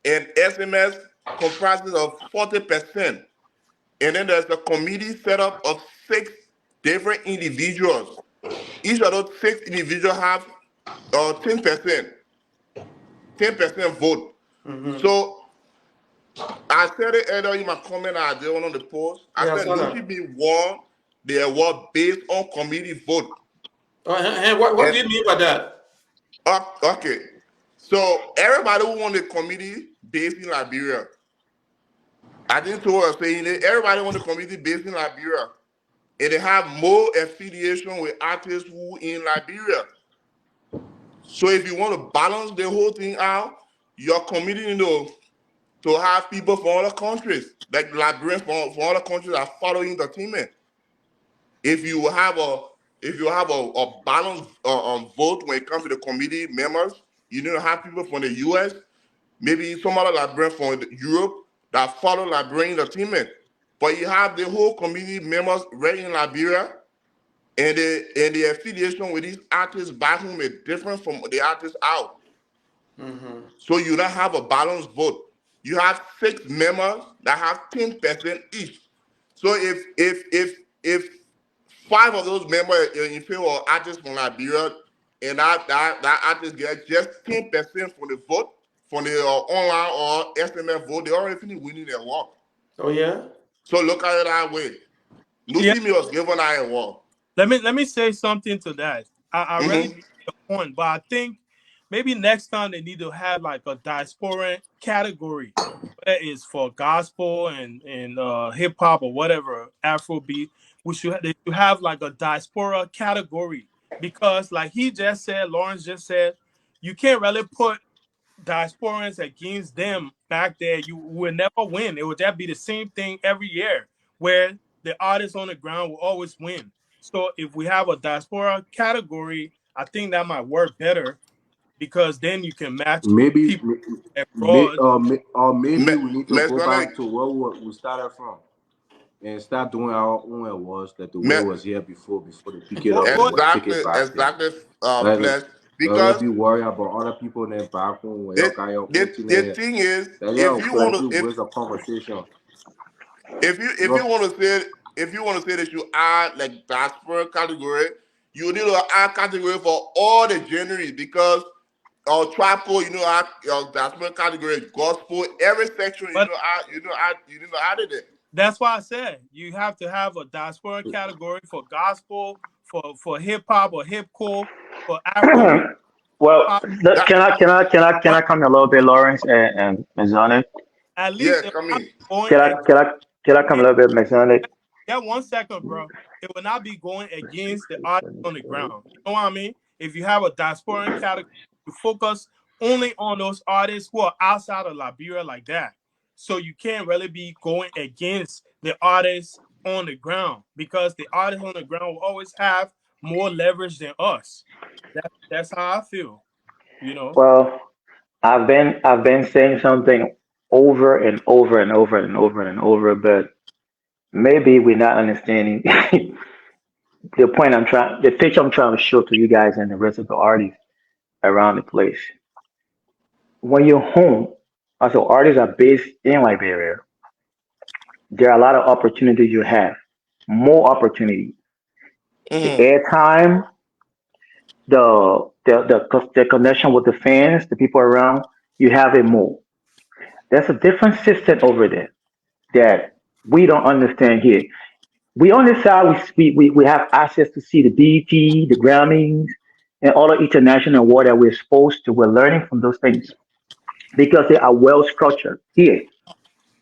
and SMS comprises of 40%. And then there's a committee set up of six different individuals. Each of those six individuals have 10%, 10% vote. Mm-hmm. So I said it earlier in my comment I did on the post. I Yeah, I said saw Nucci that. be won the award based on committee vote. And what And do you mean by that? okay, so everybody who won the committee based in Liberia, I didn't told her saying it. Everybody won the committee based in Liberia, and they have more affiliation with artists who in Liberia. So if you want to balance the whole thing out, you're committing to have people from other countries, like Liberians from other countries are following the team. If you have if you have a balanced vote when it comes to the committee members, you need to have people from the U.S., maybe some other Liberian from Europe that follow Liberian entertainment. But you have the whole committee members right in Liberia, and the affiliation with these artists back home is different from the artists out. So you don't have a balanced vote. You have 6 members that have 10% each. So if 5 of those members in favor of artists from Liberia, and that artist gets just 10% from the vote, from the online or SMS vote, they already finish winning their war. Oh yeah. So look at it that way. Yeah. Lucy was given that award. Let me say something to that. I really get the point, but I think maybe next time they need to have like a diaspora category that is for gospel and hip hop or whatever Afrobeat. They should have like a diaspora category, because like he just said, Lawrence just said, you can't really put diasporans against them back there. You will never win. It would just be the same thing every year, where the artists on the ground will always win. So if we have a diaspora category, I think that might work better, because then you can match Maybe, people abroad. or maybe we need to go Masonic. back to where we started from and start doing our own awards like the way it was here before they pick it up and take it back. Exactly, Let's Flesh. Because be worried about other people in their back home when you got your own thing the there. thing is, If you want to, waste a conversation. If you want to say that you add like diaspora category, you need to add category for all the genres, because trapple, you know, add diaspora category, gospel, every section, But you need to add it. that's why I said you have to have a diaspora category for gospel, for hip hop or hip core, for Afro. Well, can I come a little bit, Lawrence and Masonic? At Yeah, least it come will not in. be going Can I come a little bit, Masonic? yeah, 1 second, bro. It will not be going against the artist on the ground. You know what I mean? If you have a diaspora category, you focus only on those artists who are outside of Liberia like that. So you can't really be going against the artists on the ground, because the artists on the ground will always have more leverage than us. That's how I feel. You know? Well, I've been saying something over and over and over and over and over, but maybe we're not understanding the picture I'm trying to show to you guys and the rest of the artists around the place. When you're home, also artists are based in Liberia. There are a lot of opportunities you have, more opportunity. The Mm-hmm. airtime, the connection with the fans, the people around, you have it more. There's a different system over there that we don't understand here. We on this side, we have access to see the BET, the Grammys, and all the international award that we're supposed to. We're learning from those things because they are well structured. Here,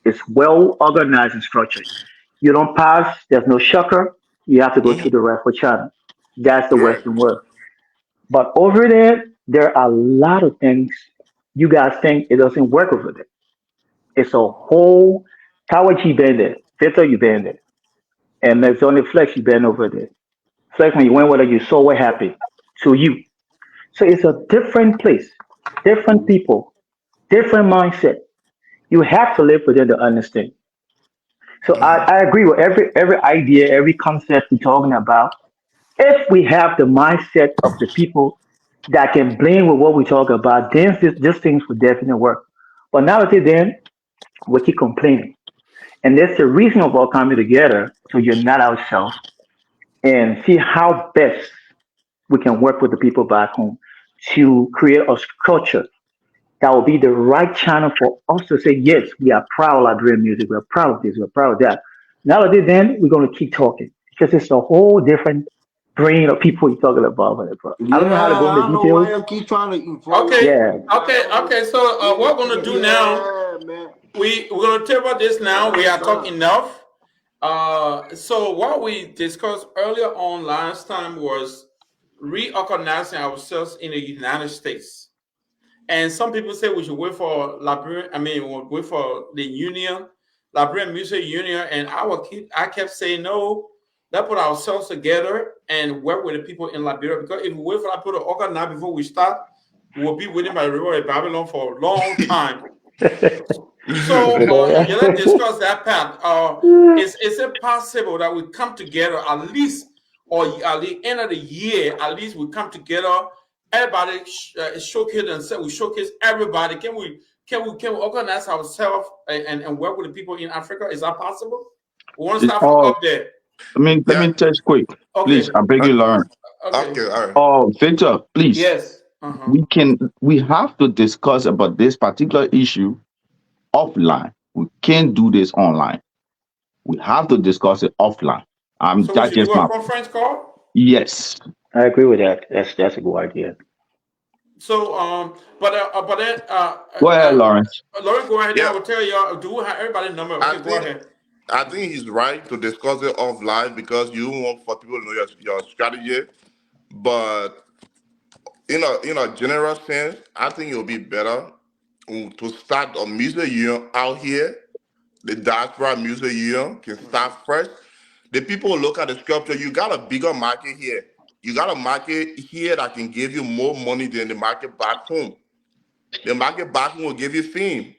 it's well organized and structured. You don't pass, there's no shocker. You have to go through the rifle channel. That's the Right. Western world. But over there, there are a lot of things you guys think it doesn't work over there. It's a whole Tower G been there, Filter you been there, and there's only Flex you been over there. Flex when you went with it, you saw what happened to you. So it's a different place, different people, different mindset. You have to live within the understanding. So I agree with every idea, every concept we're talking about. If we have the mindset of the people that can blend with what we talk about, then these things will definitely work. But nowadays, then we keep complaining, and that's the reason of all coming together to unite ourselves and see how best we can work with the people back home to create a culture that will be the right channel for us to say, yes, we are proud of Liberian music, we're proud of this, we're proud of that. Nowadays, then we're going to keep talking because it's a whole different brain of people you're talking about. I don't know how to go Yeah, into I know why details. you keep trying to involve. Okay. Yeah. Okay. So what we're gonna do now? Man. We're gonna table this now. We are talking enough. So what we discussed earlier on last time was reorganizing ourselves in the United States. And some people say we should wait for Liberian. I mean, we'll wait for the union, Liberian Music Union. And I kept saying no. let's put ourselves together and work with the people in Liberia. Because if we wait for that people to organize before we start, we'll be waiting by the river of Babylon for a long time. So yeah, let's discuss that part. Is it possible that we come together at least, or at the end of the year, at least we come together, everybody showcase themselves, we showcase everybody. Can we organize ourselves and work with the people in Africa? Is that possible? We want to It's start from all. up there. Let me touch quick, please. Okay. I beg you, Lauren. Okay, all right. Oh, Victor, please. Yes. We have to discuss about this particular issue offline. We can't do this online. We have to discuss it offline. So we That's should do just a my conference call. yes. I agree with that. That's a good idea. So but then Go ahead, Lawrence. Lauren, go ahead. Yeah. I will tell y'all. Do we have everybody's number? Okay, go ahead. I think he's right to discuss it offline because you want for people to know your strategy. But in a general sense, I think it'll be better to start a music union out here. The diaspora music union can start first. The people look at the sculpture. You got a bigger market here. You got a market here that can give you more money than the market back home. The market back home will give you fame.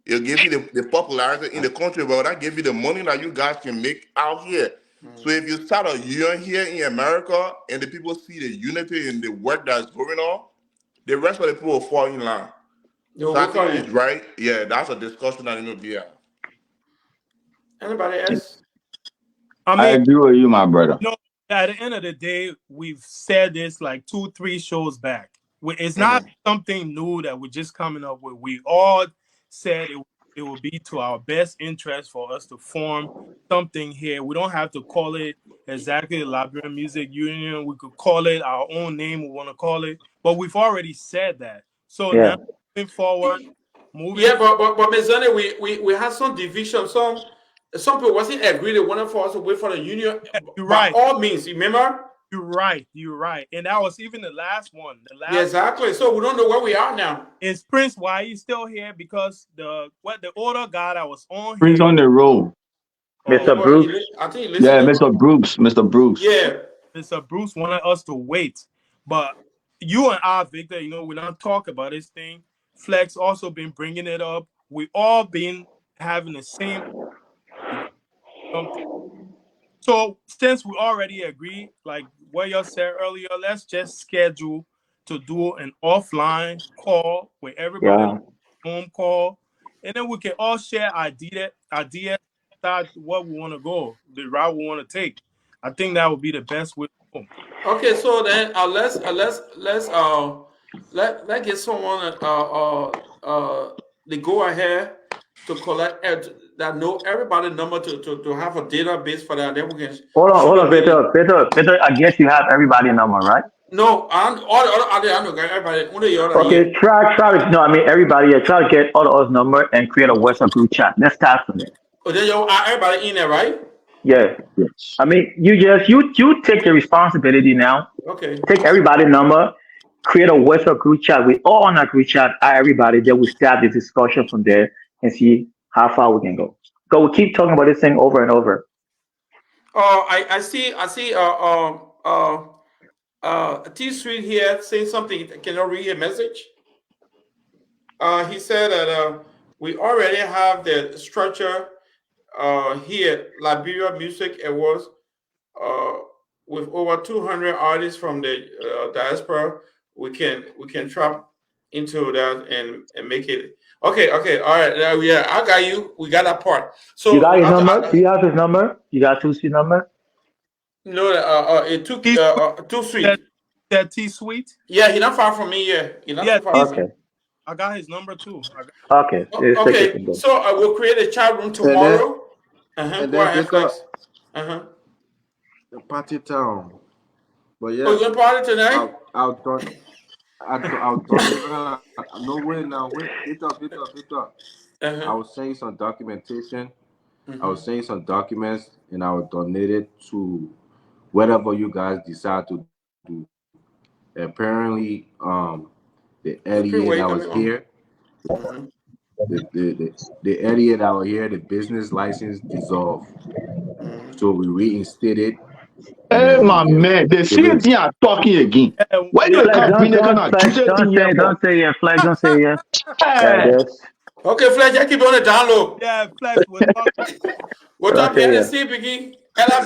It'll give you the popularity in the country, but that give you the money that you guys can make out here. So if you start a union here in America and the people see the unity and the work that's going on, the rest of the people will fall in line. So I think he's right. Yeah, that's a discussion that needs to be had. Anybody else? I agree with you, my brother. No, at the end of the day, we've said this like 2-3 shows back. It's not something new that we're just coming up with. We all said it would be to our best interest for us to form something here. We don't have to call it exactly the Liberian Music Union. We could call it our own name we want to call it, but we've already said that. So now moving forward, but Ms. Zane, we had some division. Some people wasn't agree. They wanted for us to wait for the union. You're right. By all means, remember? You're right. And that was even the last one. Exactly. So we don't know where we are now. Is Prince, why he's still here? Because the older guy that was on Prince here, on the roll. Mr. Bruce. I think Mr. Bruce. Mr. Bruce. Yeah. Mr. Bruce wanted us to wait. But you and I, Victor, we don't talk about this thing. Flex also been bringing it up. We all been having the same something. So since we already agree, like what you said earlier, let's just schedule to do an offline call with everybody, home call, and then we can all share ideas, decide what we want to go, the route we want to take. I think that would be the best way to go. Okay, so then let's get someone the go ahead to collect that know everybody's number to have a database for that. Then we can hold on, Peter. I guess you have everybody's number, right? No, I know everybody. Only your Okay, try to. No, I mean everybody. Try to get all of us number and create a WhatsApp group chat. Let's start from there. Oh, then everybody in there, right? Yeah. I mean, you take the responsibility now. Okay. Take everybody's number, create a WhatsApp group chat. We all on that group chat. Everybody. Then we start the discussion from there and see how far we can go. So we keep talking about this thing over and over. I see. T Street here saying something. Can you read a message? He said that we already have the structure here, Liberia Music Awards, with over 200 artists from the diaspora. We can trap into that and make it. Okay, all right. Yeah, I got you. We got that part. So you got his number? Do you have his number? You got 2 Street number? No, it took 2 Street. That T Suite? Yeah, he's not far from me. Yeah, he's not too far from me. I got his number too. Okay. Okay. So I will create a chat room tomorrow. And go ahead, Flex. The party town. But yeah. Oh, you going to party tonight? I'll talk. No way now. Wait, Peter. I will send you some documentation. I will send you some documents, and I will donate it to whatever you guys decide to do. Apparently, the area that was here, the area that was here, the business license dissolved. until we reinstate it. Hey, my man, the same thing I'm talking again. Why you Flex, come bring that kind of Flex, juicy thing here for? don't say yeah, Flex, don't say yeah. Yeah, Hey, this. Okay, Flex, I keep on the download. Yeah, Flex, we'll talk. What Don't up, say yeah. NSC, Biggie?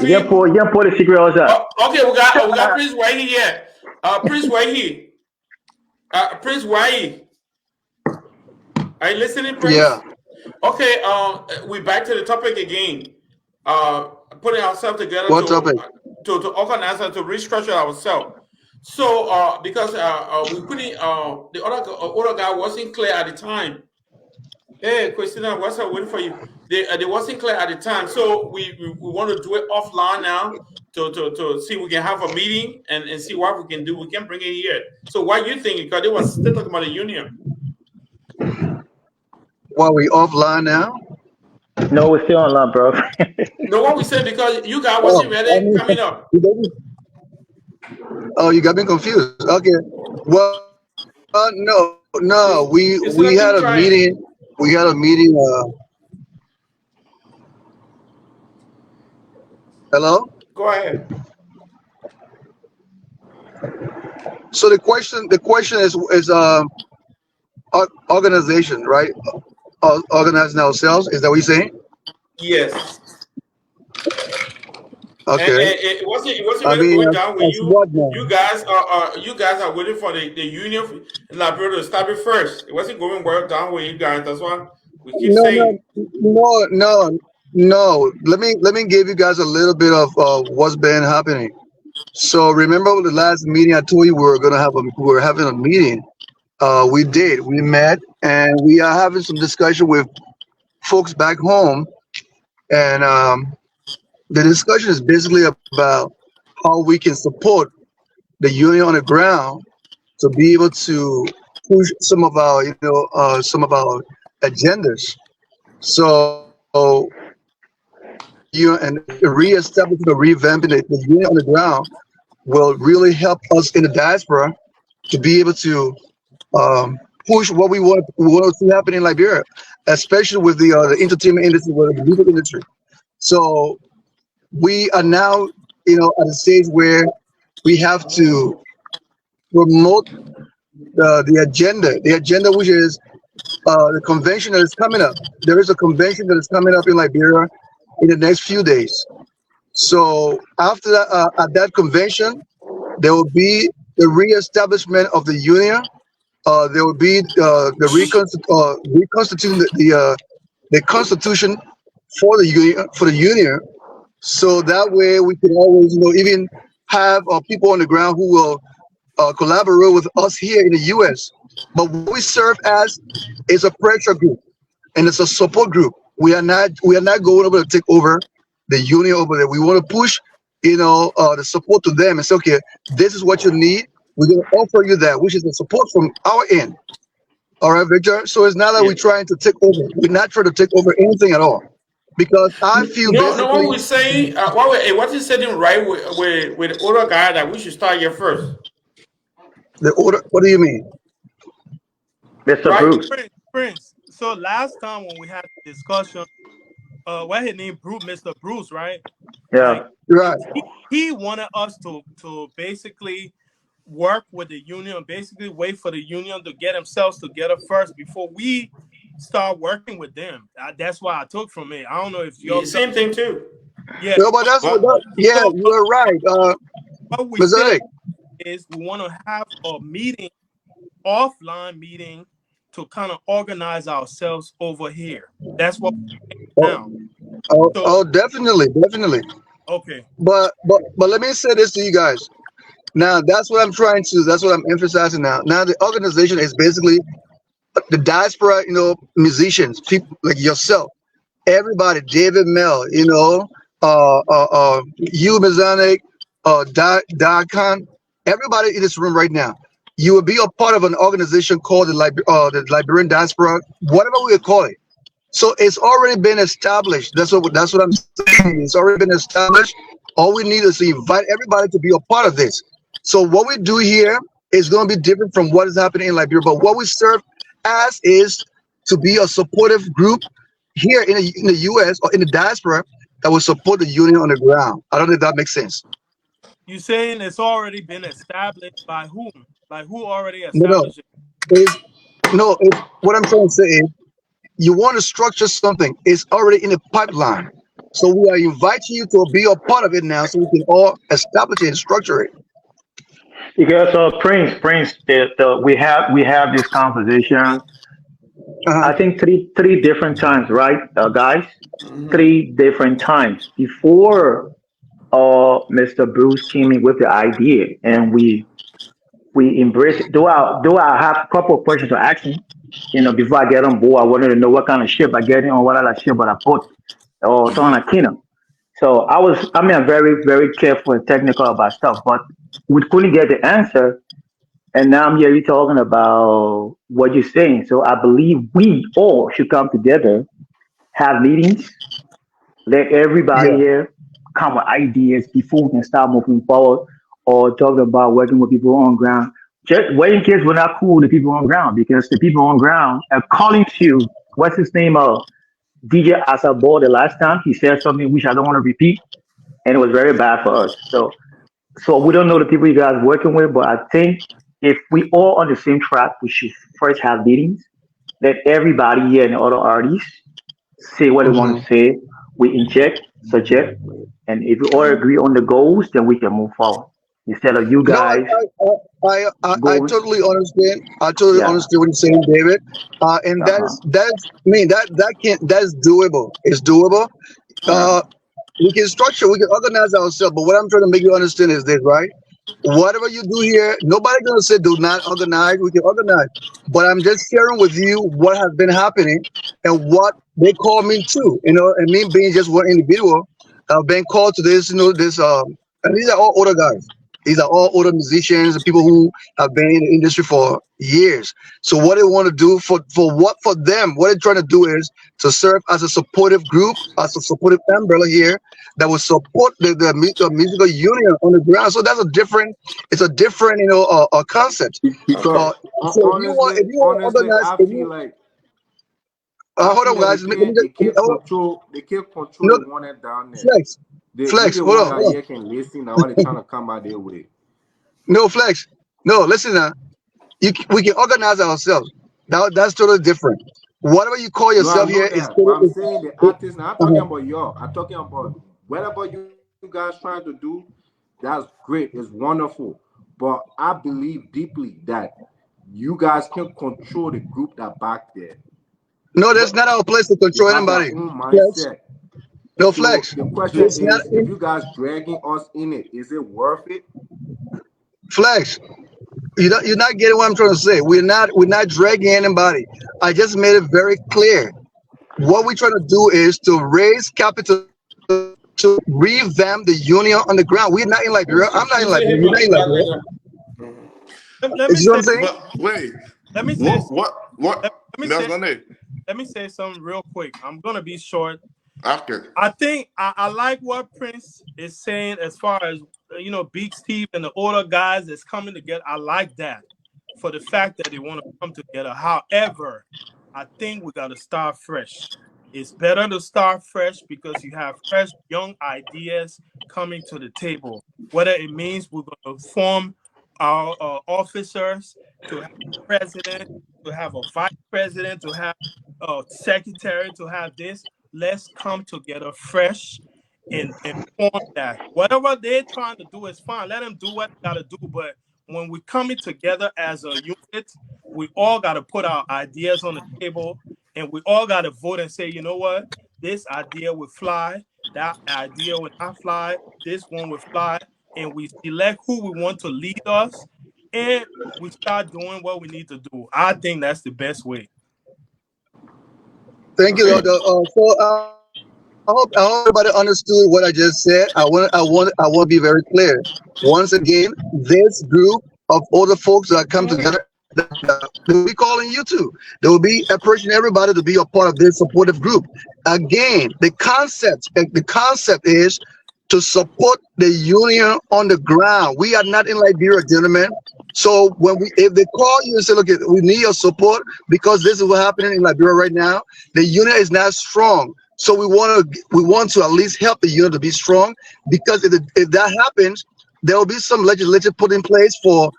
You LFP? pour the secret also. Okay, we got Prince Wahi here. Prince Wahi. Prince Wahi. Are you listening, Prince? Yeah. Okay, we back to the topic again. Putting ourselves together What topic? to organize and to restructure ourselves. So because we putting the other guy wasn't clear at the time. Hey, Christina, what's up? Waiting for you. They wasn't clear at the time, so we want to do it offline now to see if we can have a meeting and see what we can do. We can bring it here. So what you think? Because they was still talking about the union. Well, we offline now? No, we're still online, bro. No, what we said, because you guys wasn't ready coming up. Oh, you got me confused. Okay. Well, no. We had a meeting. We had a meeting. Hello? Go ahead. So the question is organization, right? Organizing ourselves. Is that what you're saying? Yes. Okay. And it wasn't really going down with you guys are waiting for the union in Liberia to start it first. It wasn't going well down with you guys. That's why we keep saying. No. Let me give you guys a little bit of what's been happening. So remember the last meeting I told you we were having a meeting. We did. We met and we are having some discussion with folks back home, and the discussion is basically about how we can support the union on the ground to be able to push some of our agendas. So and reestablishing or revamping the union on the ground will really help us in the diaspora to be able to push what we want to see happen in Liberia, especially with the entertainment industry, with the music industry. So we are now, at a stage where we have to promote the agenda, which is the convention that is coming up. There is a convention that is coming up in Liberia in the next few days. So after that, at that convention, there will be the reestablishment of the union. There will be the reconstituting the constitution for the union. So that way we can always, even have people on the ground who will collaborate with us here in the U.S. But what we serve as is a pressure group, and it's a support group. We are not going over to take over the union over there. We want to push, the support to them and say, okay, this is what you need. We're going to offer you that, which is the support from our end. All right, Victor. So it's not that we're trying to take over. We're not trying to take over anything at all. Because I feel no. What we're saying, what is saying right with the older guy that we should start here first. The order. What do you mean, Mr. Bruce? Prince. So last time when we had the discussion, what his name, Mr. Bruce, right? Yeah. Right. He wanted us to basically work with the union, basically wait for the union to get themselves together first before we start working with them. That's why I took from it. I don't know if you're same thing too. Yeah. No, but that's you're right. What we say is we want to have a meeting, offline meeting, to kind of organize ourselves over here. That's what we're doing now. Definitely. Okay. But let me say this to you guys. Now that's what I'm emphasizing now. Now the organization is basically the diaspora, musicians, people like yourself, everybody, David Mel, you, Mizanic, Dakan, everybody in this room right now. You will be a part of an organization called the Liberian Diaspora, whatever we call it. So it's already been established. That's what I'm saying. It's already been established. All we need is to invite everybody to be a part of this. So what we do here is going to be different from what is happening in Liberia. But what we serve as is to be a supportive group here in the U.S. or in the diaspora, that will support the union on the ground. I don't know if that makes sense. You saying it's already been established by whom? Like who already No, no, established it? is no. It's what I'm trying to say is you want to structure something. It's already in the pipeline. So we are inviting you to be a part of it now, so we can all establish it and structure it. Because Prince, we have this conversation. Uh-huh. I think three different times, right, guys? Mhm. 3 different times before Mr. Bruce came in with the idea, and we embrace it. Do I have a couple of questions to ask him? Before I get on board, I wanted to know what kind of ship I get in or what other ship I put or something like So I'm very, very careful and technical about stuff, but we couldn't get the answer. And now I'm here you talking about what you're saying. So I believe we all should come together, have meetings, let everybody Yeah. here come with ideas before we can start moving forward or talking about working with people on ground. Just wait in case we're not cool with the people on ground because the people on ground are calling to what's his name? DJ Asabo the last time he said something which I don't want to repeat, and it was very bad for us. So we don't know the people you guys working with, but I think if we all on the same track, we should first have meetings. Let everybody here and the other artists say what they want to Mhm. say. We inject, suggest, and if we all agree on the goals, then we can move forward. Instead of you No, guys I going, totally understand. I totally yeah, understand what you're saying, David. And uh huh, that's I mean that's doable. It's doable. uh Uh, we can structure, we can organize ourselves. But what I'm trying to make you understand is this, right? Whatever you do here, nobody gonna say do not organize. We can organize, but I'm just sharing with you what has been happening and what they call me to. And me being just one individual, being called to this. And these are all older guys. These are all older musicians and people who have been in the industry for years. So what they want to do for them, what they're trying to do is to serve as a supportive group, as a supportive umbrella here that will support the musical union on the ground. So that's a different, it's a different, concept. Because So honestly, if you want to honestly, organize, I if feel you like hold on, guys, they can't let me control no, the one that down there. flex, We flex, the hold one on, that hold here can listen now while they trying to come out their way. no flex, no, listen now. We can organize ourselves. That's totally different. Whatever you call No, I yourself know here is that, but totally. I'm saying the artists. Now I'm talking about y'all. I'm talking about whatever you guys trying to do. That's great. It's wonderful. But I believe deeply that you guys can control the group that back there. No, that's But not our place to they control have their anybody. own Flex, mindset. no So flex. the question It's not is, if you guys dragging us in it, is it worth it? flex. You're not getting what I'm trying to say. We're not dragging anybody. I just made it very clear. What we're trying to do is to raise capital to revamp the union on the ground. We're not in Liberia. I'm not in Liberia. You're not in Liberia. Let You me see what I'm say saying? But wait, let me say let me say Nelson? let me say something real quick. I'm gonna be short. Okay. I think I like what Prince is saying as far as Big Steve and the older guys that's coming together. I like that for the fact that they want to come together. However, I think we got to start fresh. It's better to start fresh because you have fresh, young ideas coming to the table. Whether it means we're going to form our officers to have a president, to have a vice president, to have a secretary, to have this. Let's come together fresh and form that. Whatever they're trying to do is fine. Let them do what they got to do. But when we're coming together as a unit, we all got to put our ideas on the table and we all got to vote and say, you know what? This idea will fly. That idea will not fly. This one will fly. And we select who we want to lead us and we start doing what we need to do. I think that's the best way. Thank you. I hope everybody understood what I just said. I want to be very clear. Once again, this group of older folks that come together, they will be calling you too. They will be approaching everybody to be a part of this supportive group. Again, the concept is to support the union on the ground. We are not in Liberia, gentlemen. So if they call you and say, look, we need your support because this is what's happening in Liberia right now, the union is not strong. So we want to at least help the union to be strong, because if that happens, there will be some legislation put in place for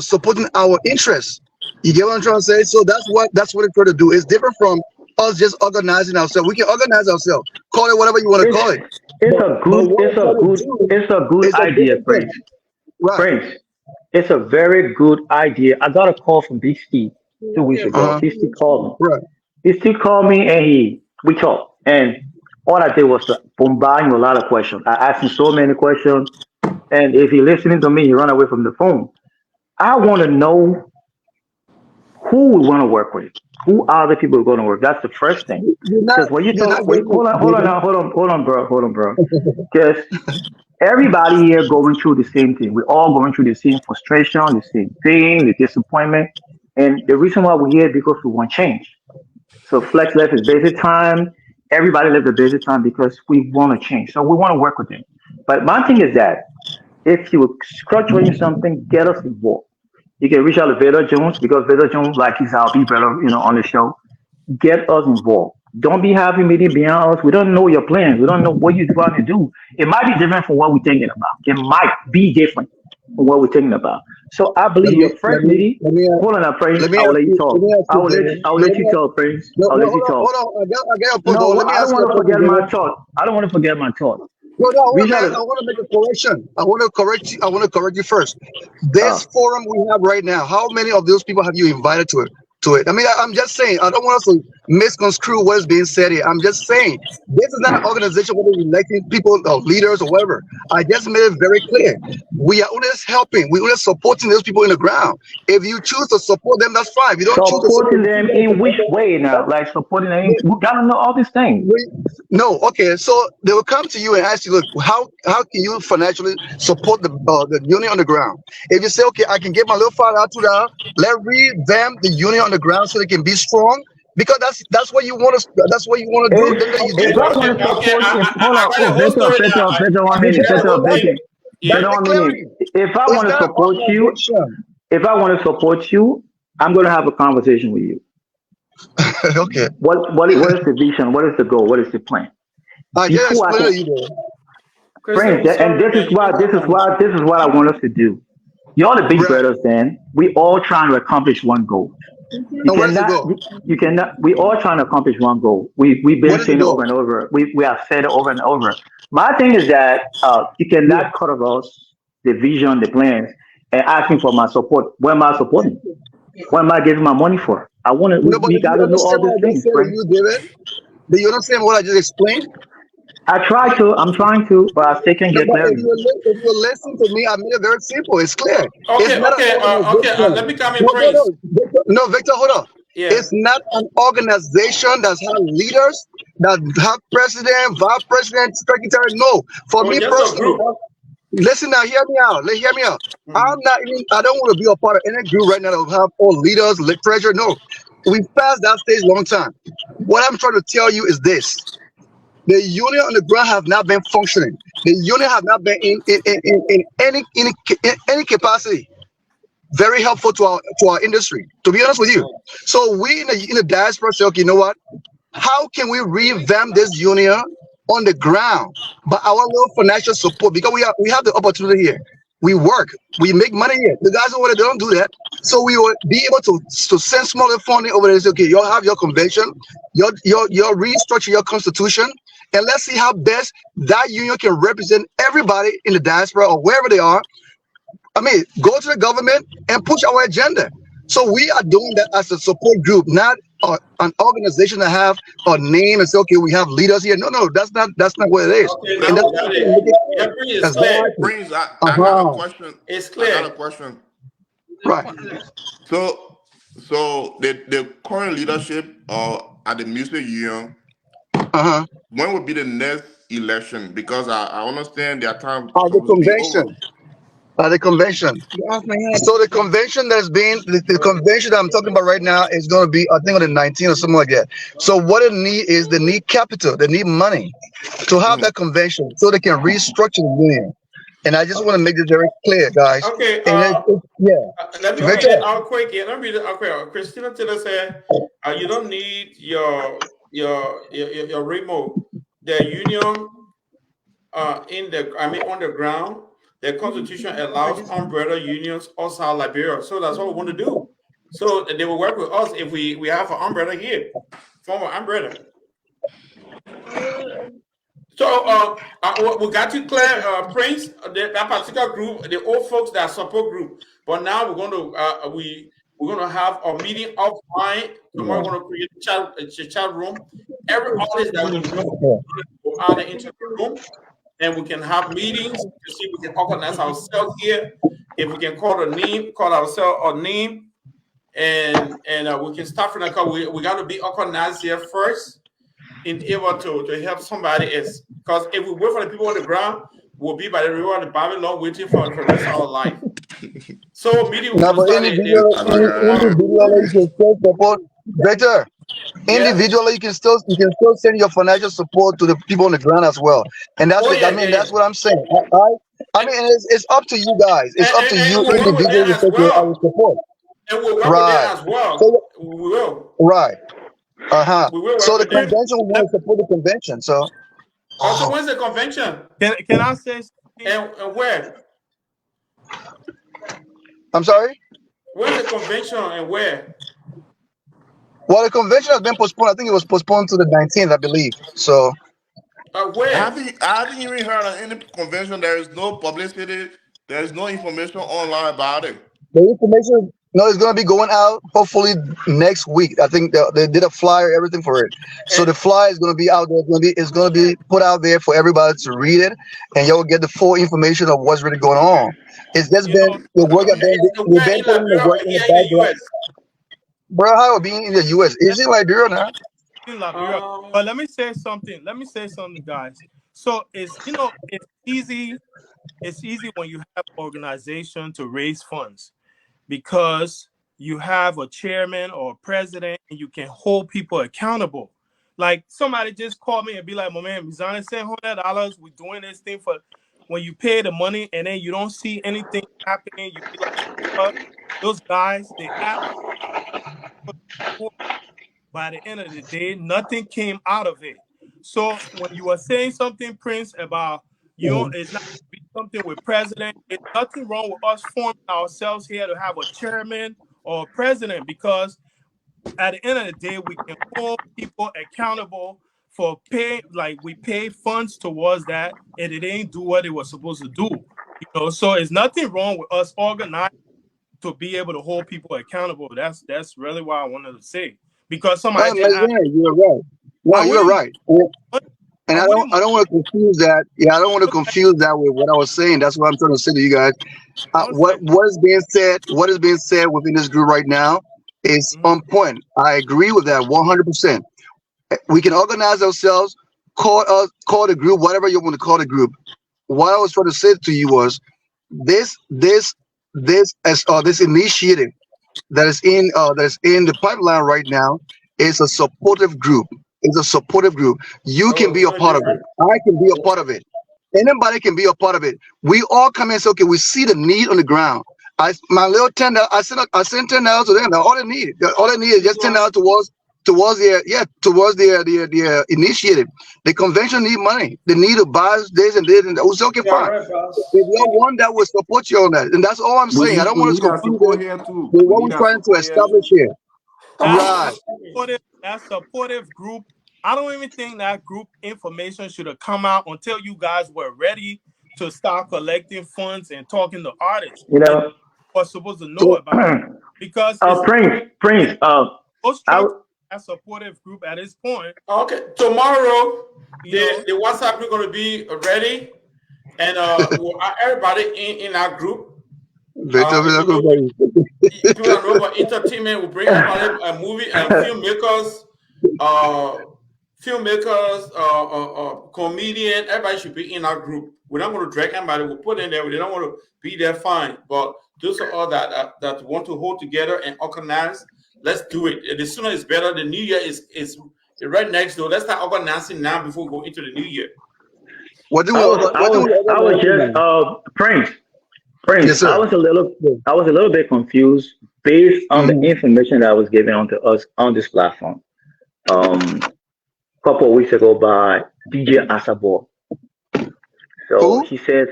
supporting our interests. You get what I'm trying to say? So that's what we're trying to do. It's different from us just organizing ourselves. We can organize ourselves, call it whatever you want to call it. It's a good idea, Prince. Right. Prince, it's a very good idea. I got a call from Big Steve 2 weeks ago. He still called me. Right. He still called me and we talked. And all I did was to bombard him with a lot of questions. I asked him so many questions. And if he's listening to me, he run away from the phone. I want to know who we want to work with. Who are the people we're going to work? That's the first thing. Because when you talk, hold on, bro. Because everybody here going through the same thing. We're all going through the same frustration, the same thing, the disappointment. And the reason why we're here is because we want change. So Flex left his basic time. Everybody left the basic time because we want to change. So we want to work with them. But my thing is that if you are structuring something, get us involved. You can reach out to Vader Jones, because Vader Jones, like he's our people, on the show. Get us involved. Don't be having meeting beyond us. We don't know your plans. We don't know what you're trying to do. It might be different from what we're thinking about. It might be different from what we're thinking about. So I believe your first meeting. Hold on, Prince. I will let you talk. I will let you talk, Prince. I'll let you talk. Hold on. I got a point. No, I don't want to forget my thought. I don't want to forget my thought. No, I want to make a correction. I want to correct you first. This forum we have right now, how many of those people have you invited to it? I mean, I'm just saying, I don't want us to misconstrue what is being said here. I'm just saying, this is not an organization where we're electing people or leaders or whatever. I just made it very clear. We are only helping. We're only supporting those people in the ground. If you choose to support them, that's fine. If you don't choose to support them in which way now? Like supporting them, we gotta know all these things. No, okay. So they will come to you and ask you, look, how can you financially support the union on the ground? If you say, okay, I can get my little $5 out to that, let's revamp the union on the ground so they can be strong. Because that's what you want to. That's what you want to do. If I want to support you, hold on. Better 1 minute. If I want to support you, I'm going to have a conversation with you. Okay. What is the vision? What is the goal? What is the plan? Friends, and this is what I want us to do. You're the big brothers. Then we all trying to accomplish one goal. You cannot. We all trying to accomplish one goal. We've been saying it over and over. We have said it over and over. My thing is that you cannot cut across the vision, the plans, and asking for my support. What am I supporting? What am I giving my money for? I want to. We got to know all these things. Do you understand what I just explained? I'm trying to, but I still can't get clarity. If you listen to me, I made it very simple. It's clear. Okay. Let me come in, Prince. No, Victor, hold on. Yeah. It's not an organization that has leaders, that have president, vice president, secretary. No, for me personally. Listen now, hear me out. Mm-hmm. I don't want to be a part of any group right now that have all leaders, treasurer. No, we passed that stage long time. What I'm trying to tell you is this. The union on the ground have not been functioning. The union have not been in any capacity very helpful to our industry, to be honest with you. So we in the diaspora say, okay, you know what? How can we revamp this union on the ground by our little financial support? Because we have the opportunity here. We work, we make money here. The guys over there, they don't do that. So we will be able to send smaller funding over there and say, okay, you'll have your convention, your restructure your constitution, and let's see how best that union can represent everybody in the diaspora or wherever they are. I mean, go to the government and push our agenda. So we are doing that as a support group, not an organization that have a name and say, okay, we have leaders here. No, that's not what it is. Okay, and it's clear. Prince, I got a question. It's clear. I got a question. Right. So the current leadership at the music union, when will be the next election? Because I understand their time. The convention. The convention. So the convention the convention that I'm talking about right now is going to be, I think, on the 19th or something like that. So what it need is they need capital, they need money to have that convention so they can restructure the union. And I just want to make this very clear, guys. Okay. Let me read it out quick. Yeah, let me read it out quick. Christina Taylor said, you don't need your your remote, the union on the ground, the constitution allows umbrella unions outside Liberia. So that's what we want to do. So they will work with us if we have an umbrella here, form an umbrella. So we got to clear Prince, that particular group, the old folks, that support group. But now we're going to we're going to have a meeting offline. Tomorrow we're going to create a chat room. Every artist that we know go out into the room, and we can have meetings to see if we can organize ourselves here. If we can call ourselves a name, and we can start from the we got to be organized here first in able to help somebody else. Because if we wait for the people on the ground, we'll be by the river of the Babylon waiting for the rest of our life. So meeting No, but individually you can still support better. Individually, you can still send your financial support to the people on the ground as well. And that's that's what I'm saying. I mean, it's up to you guys. It's up to you individually to take your support. And we'll work with them as well. So, we will. Right. We will So the with them. convention, we want to support the convention. So. Also, when's the convention? Can I say something? And where? I'm sorry? When's the convention and where? Well, the convention has been postponed. I think it was postponed to the 19th, I believe. So. Where? I haven't even heard of any convention. There is no publicity. There is no information online about it. The information, it's going to be going out hopefully next week. I think they did a flyer, everything for it. So the flyer is going to be out there. It's going to be put out there for everybody to read it, and you'll get the full information of what's really going on. It's just been the work that we've been putting the work in the background. Bro, how being in the U.S. Is it Liberia now? In Liberia. But let me say something. Guys. So it's easy. It's easy when you have an organization to raise funds, because you have a chairman or a president and you can hold people accountable. Like somebody just called me and be like, "My man, Mizana said $100. We're doing this thing for." When you pay the money and then you don't see anything happening, you be like, those guys, they act. By the end of the day, nothing came out of it. So when you are saying something, Prince, about it's not something with president, it's nothing wrong with us forming ourselves here to have a chairman or a president, because at the end of the day, we can hold people accountable for paying, like we pay funds towards that, and it ain't do what it was supposed to do. So it's nothing wrong with us organizing to be able to hold people accountable. That's really what I wanted to say. Because somebody you're right. No, you're right. And I don't want to confuse that. Yeah, I don't want to confuse that with what I was saying. That's what I'm trying to say to you guys. What is being said within this group right now is on point. I agree with that 100%. We can organize ourselves, call the group, whatever you want to call the group. What I was trying to say to you was this initiative that is in the pipeline right now is a supportive group. It's a supportive group. You can be a part of it. I can be a part of it. Anybody can be a part of it. We all come in and say, okay, we see the need on the ground. My little $10, I sent $10 to them. All they need is just $10 towards the initiative. The convention need money. They need to buy this and this, and that. It's okay, fine. If you're one that will support you on that, and that's all I'm saying. I don't want us to confuse with what we're trying to establish here. Right. That supportive group, I don't even think that group information should have come out until you guys were ready to start collecting funds and talking to artists. We're supposed to know about it. Because Prince, that supportive group at this point. Okay, tomorrow the WhatsApp group going to be ready, and everybody in our group. People that know about entertainment will bring everybody, a movie and filmmakers, comedian. Everybody should be in our group. We're not going to drag anybody. We'll put in there. They don't want to be there, fine. But those are all that want to hold together and organize. Let's do it. The sooner is better. The new year is right next door. Let's start organizing now before we go into the new year. Prince, yes, I was a little bit confused based on the information that was given onto us on this platform. couple of weeks ago by DJ Asabo. So Who? he said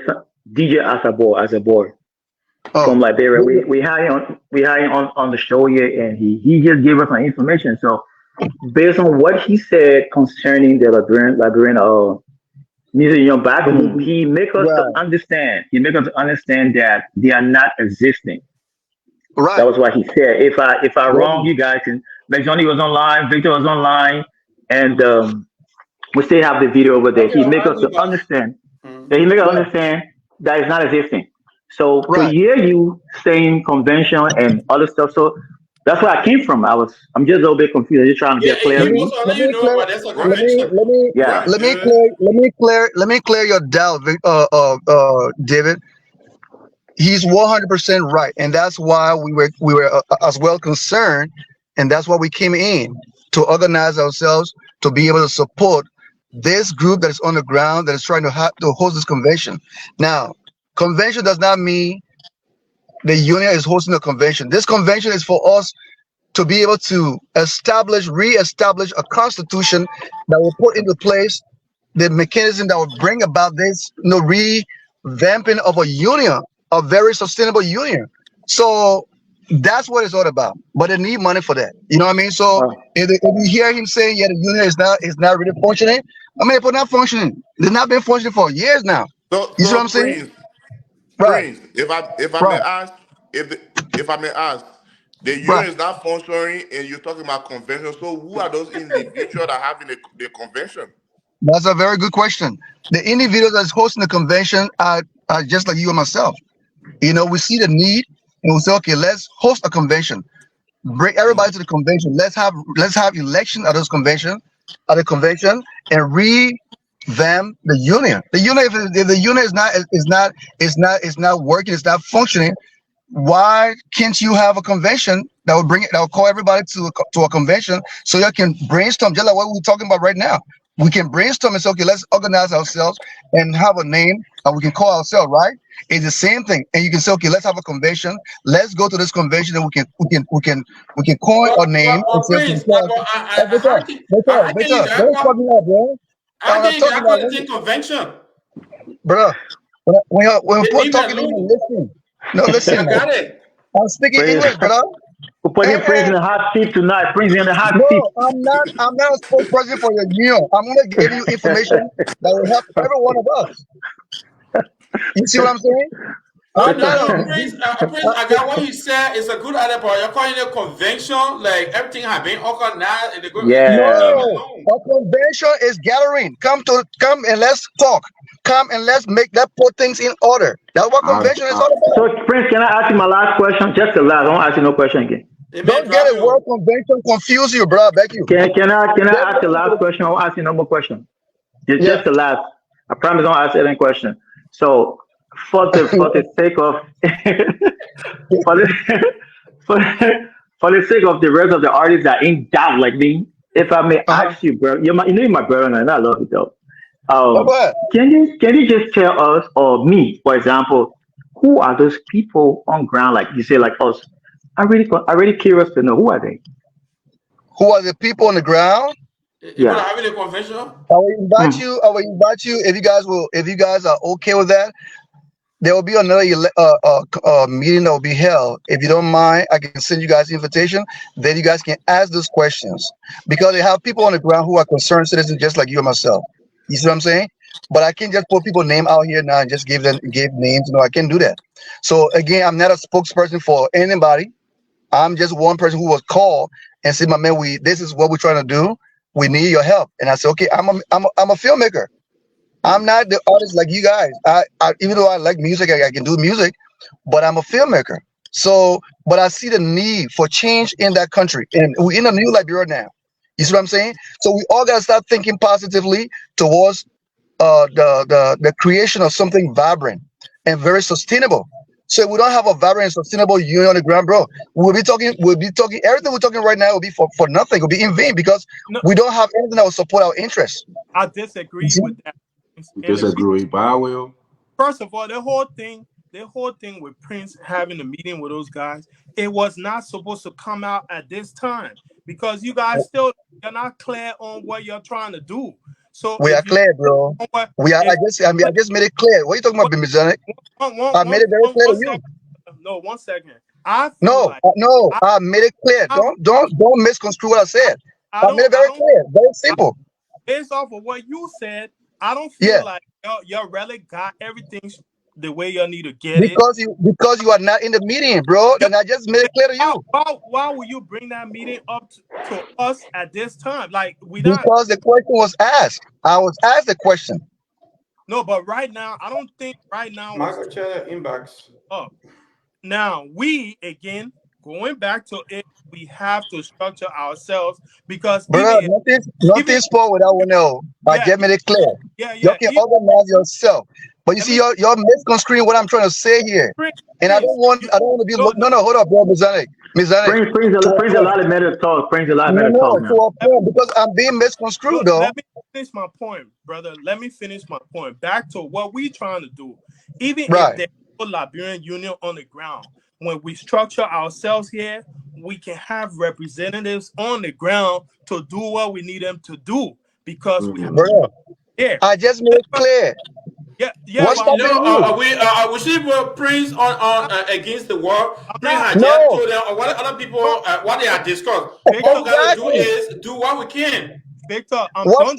DJ Asabo from Oh, Liberia. We had him on the show here, and he just gave us some information. So based on what he said concerning the Liberian museum back home, he make us to right, understand. He make us to understand that they are not existing. That right. was what he said. If I wrong, Definitely. you guys can. Like Johnny was online, Victor was online, and we still have the video over there. Okay, He make us I'll do to that. understand. Yeah, he make us Yeah, understand that it's not existing. So to right. hear you saying convention and other stuff, so that's where I came from. I'm just a little bit confused. I'm just trying to Yeah, get Let he clarity. me was let letting you me know, clear but that's a let me convention. let me Yeah. Right, yeah. let me clear your doubt, David. He's 100% right, and that's why we were as well concerned, and that's why we came in to organize ourselves to be able to support this group that is on the ground that is trying to host this convention. Now, convention does not mean the union is hosting a convention. This convention is for us to be able to re-establish a constitution that will put into place the mechanism that will bring about this, revamping of a union, a very sustainable union. So that's what it's all about. But they need money for that. You know what I mean? So Uh, if you hear him saying, "Yeah, the union is not really functioning," I mean, it's not functioning. It's not been functioning for years now. You see what So I'm saying? Right, Prince, if I may right, ask, if I may ask, the right. union is not functioning, and you're talking about convention. So who are those individuals that are having the convention? That's a very good question. The individuals that's hosting the convention are just like you and myself. We see the need, and we say, okay, let's host a convention. Bring everybody to the convention. Let's have election at the convention, and revamp the union. The union, if the union is not working, it's not functioning. Why can't you have a convention that will call everybody to a convention so you can brainstorm, just like what we're talking about right now? We can brainstorm and say, okay, let's organize ourselves and have a name, and we can call ourselves, right? It's the same thing. And you can say, okay, let's have a convention. Let's go to this convention, and we can coin a name and But say, okay, Prince, hey, Victor, how can you guys don't come? talk me up, bro. How I'm not can you talking guys call about the it, thing convention? bro. When They people leave it talking to you, alone. listen. No, I listen. got it. I'm speaking Prince, English, brother. we're putting Prince in the hot seat tonight. Prince in the hot seat. No, I'm not a spokesperson for your union. I'm gonna give you information that will help every one of us. You see what I'm saying? I'm not a Prince, I got what you said. It's a good idea, but you're calling it a convention. Like everything has been organized, and they leave Yeah. it no. alone. A convention is gathering. Come and let's talk. Come and let's put things in order. That's what I, convention is I, all So about. Prince, can I ask you my last question? Just the last. I won't ask you no question again. They may Don't get drop a word you. convention confuse you, bro. I beg you. Can I Just ask the listen to last question? I won't ask you no more question. Just yeah. the last. I promise I won't ask any question. So for the sake of for the for, for the sake of the rest of the artists that ain't doubt like me, if I may Uh-huh. ask you, bro, you know my brother, and I love you though. Oh, go ahead. Can you just tell us, or me, for example, who are those people on ground, like you say, like us? I really curious to know who are they. Who are the people on the ground? People are Yeah. having a convention. I will invite Hmm. you. I will invite you if you guys are okay with that. There will be another meeting that will be held. If you don't mind, I can send you guys the invitation. Then you guys can ask those questions because they have people on the ground who are concerned citizens just like you and myself. You see what I'm saying? But I can't just put people name out here now and just give names. No, I can't do that. So again, I'm not a spokesperson for anybody. I'm just one person who was called and said, "My man, this is what we're trying to do. We need your help." And I said, "Okay, I'm a filmmaker. I'm not the artist like you guys. Even though I like music, I can do music, but I'm a filmmaker. So, but I see the need for change in that country, and we're in a new Liberia now. You see what I'm saying? So we all gotta start thinking positively towards the creation of something vibrant and very sustainable. So if we don't have a vibrant and sustainable union on the ground, bro, we'll be talking everything we're talking right now will be for nothing, will be in vain because No, we don't have anything that will support our interests. I You disagree see? with that. you And the reason, disagree, but I will. first of all, the whole thing the whole thing with Prince having a meeting with those guys, it was not supposed to come out at this time because you guys still you're not clear on what you're trying to do. So We are if you clear, bro. We are. if I just made it clear. What are you talking about, Mizanic? I made it very clear to you. No, 1 second. I feel No, like no. I made it clear. Don't misconstrue what I said. I made it very clear. Very simple. Based off of what you said, I don't feel like y'all really got everything the way y'all need to get it. Because you are not in the meeting, bro. And I just made it clear to you. Why would you bring that meeting up to us at this time? Like because the question was asked. I was asked the question. No, but right now, I don't think right now. Michael Cheddar inbox. Up. Now we again going back to it. We have to structure ourselves because nothing spoiled without one else. I just made it clear. You can organize yourself. But you see, you're misconstruing what I'm trying to say here. And I don't want to be no, hold up, bro, Mizanic. Prince a lot of men to talk. Prince a lot of men to talk now. Because I'm being misconstrued, though. Let me finish my point, brother. Let me finish my point. Back to what we trying to do. Even if there's no Liberian Union on the ground, when we structure ourselves here, we can have representatives on the ground to do what we need them to do because we have here. I just made it clear. What's we should put Prince on against the wall. Prince had just told them what other people what they are discussed. All we gotta do is do what we can. Victor, I'm done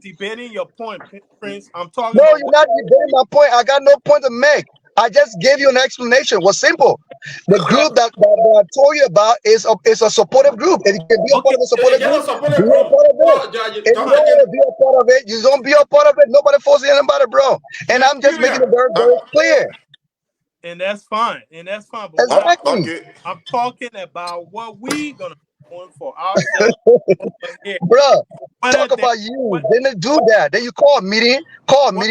debating your point, Prince. I'm talking. No, you're not debating my point. I got no point to make. I just gave you an explanation. It was simple. The group that I told you about is a supportive group. If you can be a part of a supportive group, be a part of it. If you don't want to be a part of it, you don't be a part of it. Nobody forcing anybody, bro. And I'm just making it very, very clear. And that's fine. But exactly. I'm talking about what we gonna do for ourselves. Bro, talk about you. Then do that. Then you call a meeting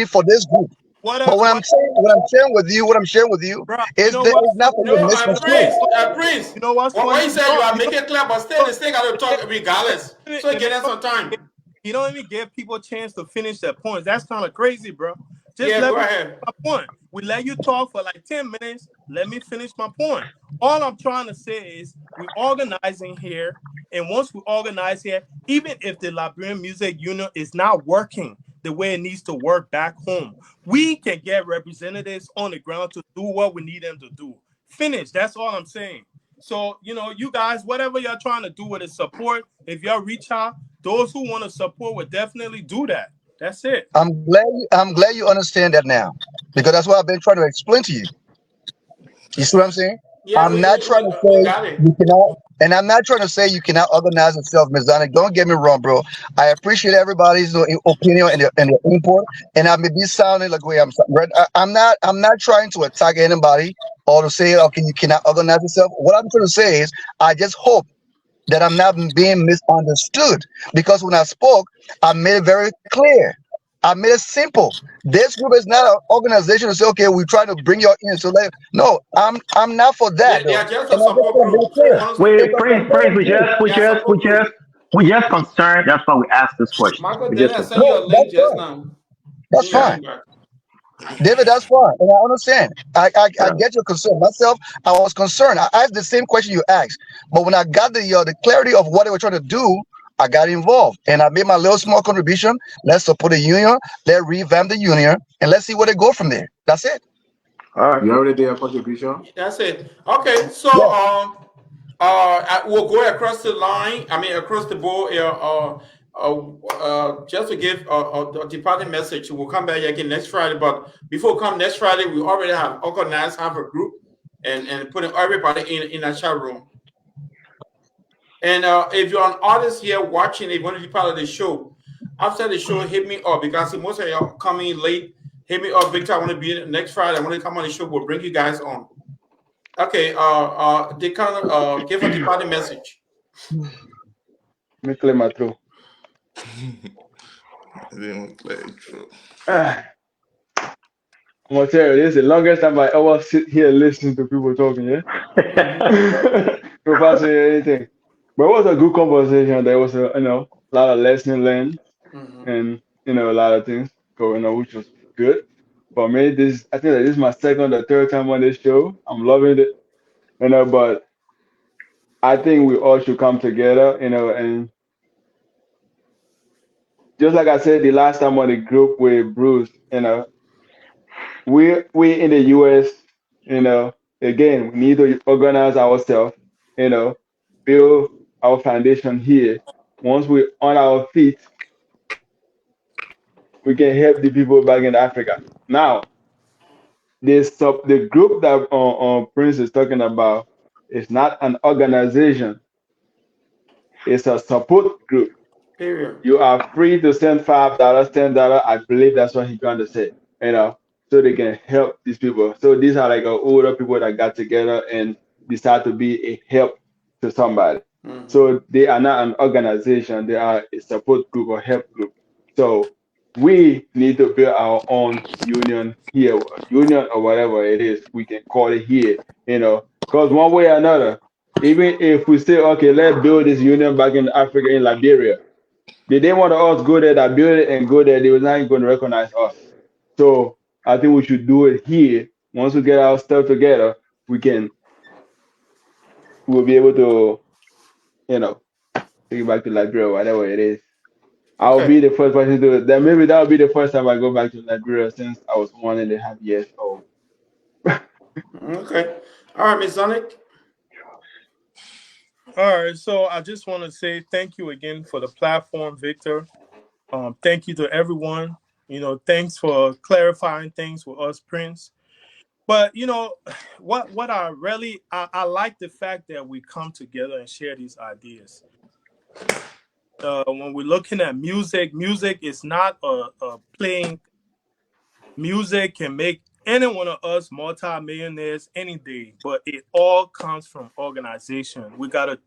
for this group. But what I'm sharing with you bro, is not for you misconstrued. Prince, you know what's funny? What you said, you are making it clear, but still got to talk regardless. So get us some time. You don't even give people a chance to finish their points. That's kind of crazy, bro. Just go ahead. My point. We let you talk for like 10 minutes. Let me finish my point. All I'm trying to say is we're organizing here. And once we organize here, even if the Liberian Music Union is not working the way it needs to work back home, we can get representatives on the ground to do what we need them to do. Finish. That's all I'm saying. So, you guys, whatever you're trying to do with the support, if y'all reach out, those who want to support will definitely do that. That's it. I'm glad you understand that now, because that's what I've been trying to explain to you. You see what I'm saying? Yeah, I'm not trying to say you cannot, and I'm not trying to say you cannot organize yourself, Ms. Zanik. Don't get me wrong, bro. I appreciate everybody's opinion and their input, and I may be sounding like the way I'm not trying to attack anybody or to say, okay, you cannot organize yourself. What I'm trying to say is, I just hope that I'm not being misunderstood, because when I spoke, I made it very clear. I made it simple. This group is not an organization to say, okay, we try to bring you in. So no, I'm not for that. Yeah, just a support group. Wait, Prince, we just concerned. That's why we asked this question. Michael, did I send you a link just now? That's fine. David, that's fine. And I understand. I get your concern. Myself, I was concerned. I asked the same question you asked. But when I got the clarity of what they were trying to do, I got involved. And I made my little small contribution. Let's support the union. Let's revamp the union. And let's see where they go from there. That's it. All right. You already did a contribution? That's it. Okay. So, we'll go across the line. Across the board here. Just to give a departing message, we'll come back again next Friday. But before we come next Friday, we already have organized, have a group, and putting everybody in a chat room. And if you're an artist here watching, if you want to be part of the show, after the show, hit me up, because most of you are coming late. Hit me up, Victor. I want to be in next Friday. I want to come on the show. We'll bring you guys on. Okay. They can give a departing message. Let me clear my throat. I'm gonna tell you, this is the longest time I ever sit here listening to people talking, before saying anything. But it was a good conversation. There was a lot of lessons learned, and a lot of things going on, which was good. For me, this I think that this is my second or third time on this show. I'm loving it, but I think we all should come together, and just like I said the last time on the group with Bruce, we in the US, again, we need to organize ourselves, build our foundation here. Once we're on our feet, we can help the people back in Africa. Now, the group that Prince is talking about is not an organization; it's a support group. Period. You are free to send $5, $10. I believe that's what he's going to say, so they can help these people. So these are like older people that got together and decide to be a help to somebody. So they are not an organization; they are a support group or help group. So we need to build our own union here, union or whatever it is we can call it here. Because one way or another, even if we say, okay, let's build this union back in Africa, in Liberia, they didn't want us go there, that build it and go there. They were not going to recognize us. So I think we should do it here. Once we get our stuff together, we'll be able to, take it back to Liberia, whatever it is. I'll Okay. be the first person to do it. Then maybe that'll be the first time I go back to Liberia since I was 1.5 years old. Okay. All right, Miss Sonic. All right, so I just want to say thank you again for the platform, Victor. Thank you to everyone. Thanks for clarifying things with us, Prince. But what I like the fact that we come together and share these ideas. When we're looking at music is not a playing. Music can make any one of us multi-millionaires any day, but it all comes from organization. We gotta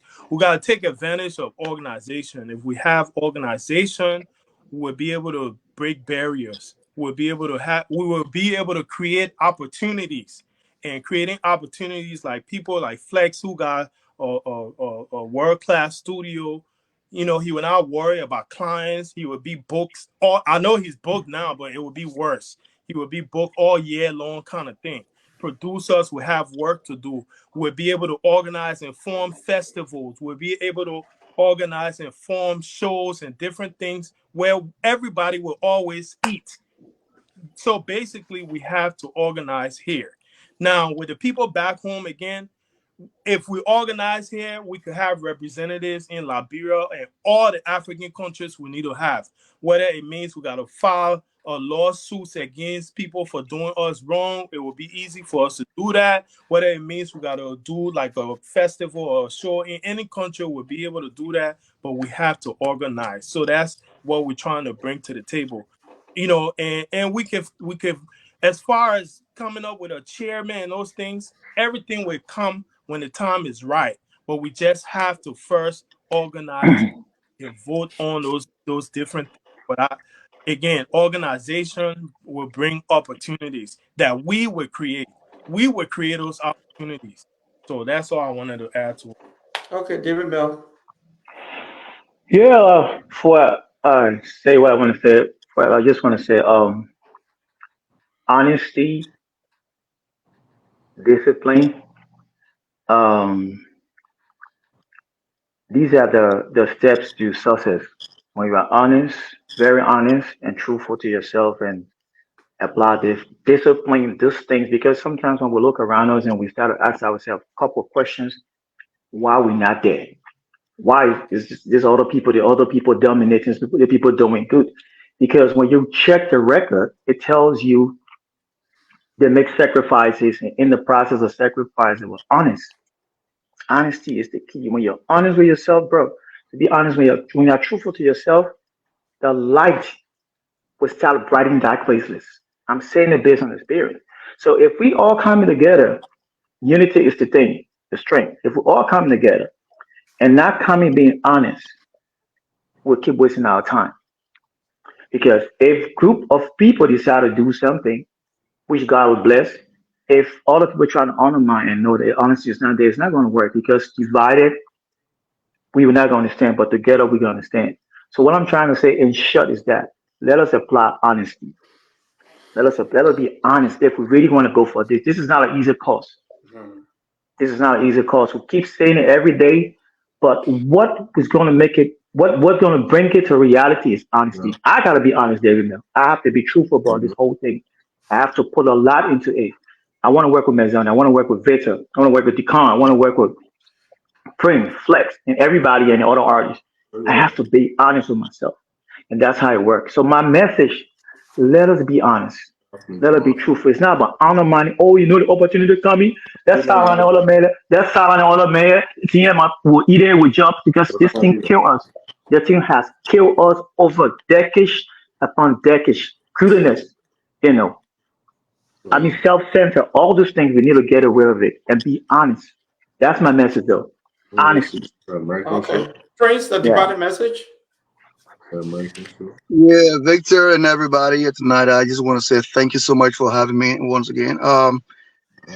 take advantage of organization. If we have organization, we'll be able to break barriers. We will be able to create opportunities, and creating opportunities like people like Flex, who got a world-class studio. He would not worry about clients. He would be booked. I know he's booked now, but it would be worse. He will be booked all year long, kind of thing. Producers will have work to do. We'll be able to organize and form festivals. We'll be able to organize and form shows and different things where everybody will always eat. So basically, we have to organize here. Now, with the people back home again, if we organize here, we could have representatives in Liberia and all the African countries we need to have. Whether it means we got to file a lawsuits against people for doing us wrong, it will be easy for us to do that. Whether it means we got to do like a festival or a show in any country, we'll be able to do that. But we have to organize. So that's what we're trying to bring to the table. And we could as far as coming up with a chairman and those things, everything will come when the time is right. But we just have to first organize and vote on those different things. But again, organization will bring opportunities that we would create. We would create those opportunities. So that's all I wanted to add to it. Okay, David Bell. Yeah, for say what I want to say, I just want to say, honesty, discipline. Um, these are the steps to success. When you are honest, very honest and truthful to yourself, and apply this discipline, these things, because sometimes when we look around us and we start to ask ourselves a couple of questions, why we not there? Why is this other people dominating, the people doing good? Because when you check the record, it tells you they make sacrifices, and in the process of sacrifice, they were honest. Honesty is the key. When you're honest with yourself, bro, to be honest, when you're truthful to yourself, the light will start brightening dark places. I'm saying it based on experience. So if we all come together, unity is the thing, the strength. If we all come together and not coming being honest, we'll keep wasting our time. Because if group of people decide to do something, which God will bless, if all the people trying to undermine and know that honesty is not there, it's not going to work, because divided, we will not going to understand, but together we're going to understand. So what I'm trying to say in short is that let us apply honesty. Let us be honest. If we really want to go for this, this is not an easy cause. This is not an easy cause. We keep saying it every day, but what is going to make it? What's going to bring it to reality is honesty. I gotta be honest, David. Now I have to be truthful about this whole thing. I have to put a lot into it. I want to work with Mezan. I want to work with Victor. I want to work with Decon. I want to work with Prince, Flex, and everybody and the other artists. I have to be honest with myself. And that's how it works. So my message, let us be honest. Let us be truthful. It's not about honor money. Oh, you know the opportunity coming. That's how I know the man. That's how I know the man. Will eat it, will jump because this thing kill us. This thing has killed us over decades upon decades. Goodness, you know. I mean, self-censor, all those things, we need to get aware of it and be honest. That's my message, though. Honesty. Okay. Prince, the Yeah. departed message. Yeah, Victor and everybody tonight. I just want to say thank you so much for having me once again.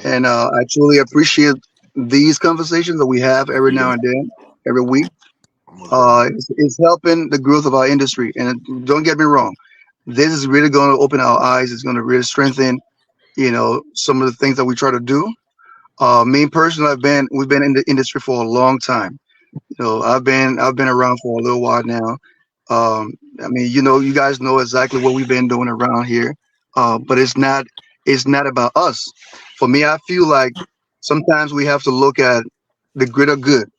And I truly appreciate these conversations that we have every now and then, every week. It's helping the growth of our industry. And don't get me wrong, this is really going to open our eyes. It's going to really strengthen, some of the things that we try to do. Me personally, we've been in the industry for a long time. I've been around for a little while now. I mean, you guys know exactly what we've been doing around here. But it's not about us. For me, I feel like sometimes we have to look at the greater good.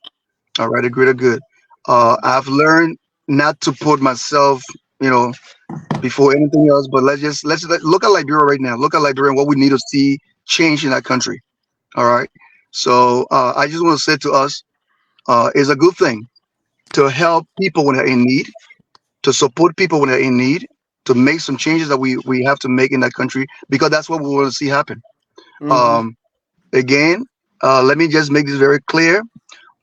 All right, the greater good. I've learned not to put myself, you know, before anything else. But let's look at Liberia right now. Look at Liberia and what we need to see change in that country. All right. So I just want to say to us, it's a good thing to help people when they're in need, to support people when they're in need, to make some changes that we have to make in that country because that's what we want to see happen. Mm-hmm. Um, Again, let me just make this very clear.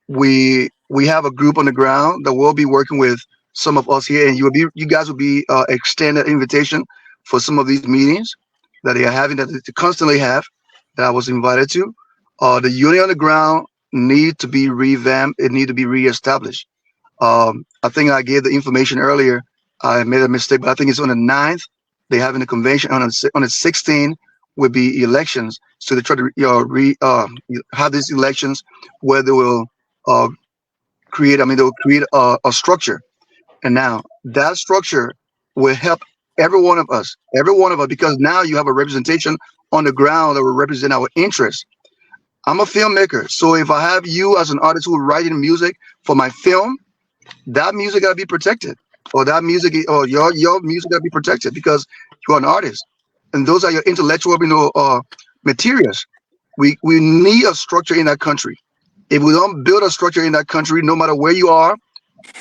We have a group on the ground that will be working with some of us here, and you guys will be extended invitation for some of these meetings that they are having that they constantly have that I was invited to. The unit on the ground need to be revamped. It need to be reestablished. I think I gave the information earlier. I made a mistake, but I think it's on the 9th. They having a convention on the 16th will be elections. So they try to have these elections where they will uh, they will create a structure. And now that structure will help every one of us, because now you have a representation on the ground that will represent our interests. I'm a filmmaker, so if I have you as an artist who is writing music for my film, that music gotta be protected, or that music, or your music gotta be protected because you're an artist, and those are your intellectual, materials. We need a structure in that country. If we don't build a structure in that country, no matter where you are,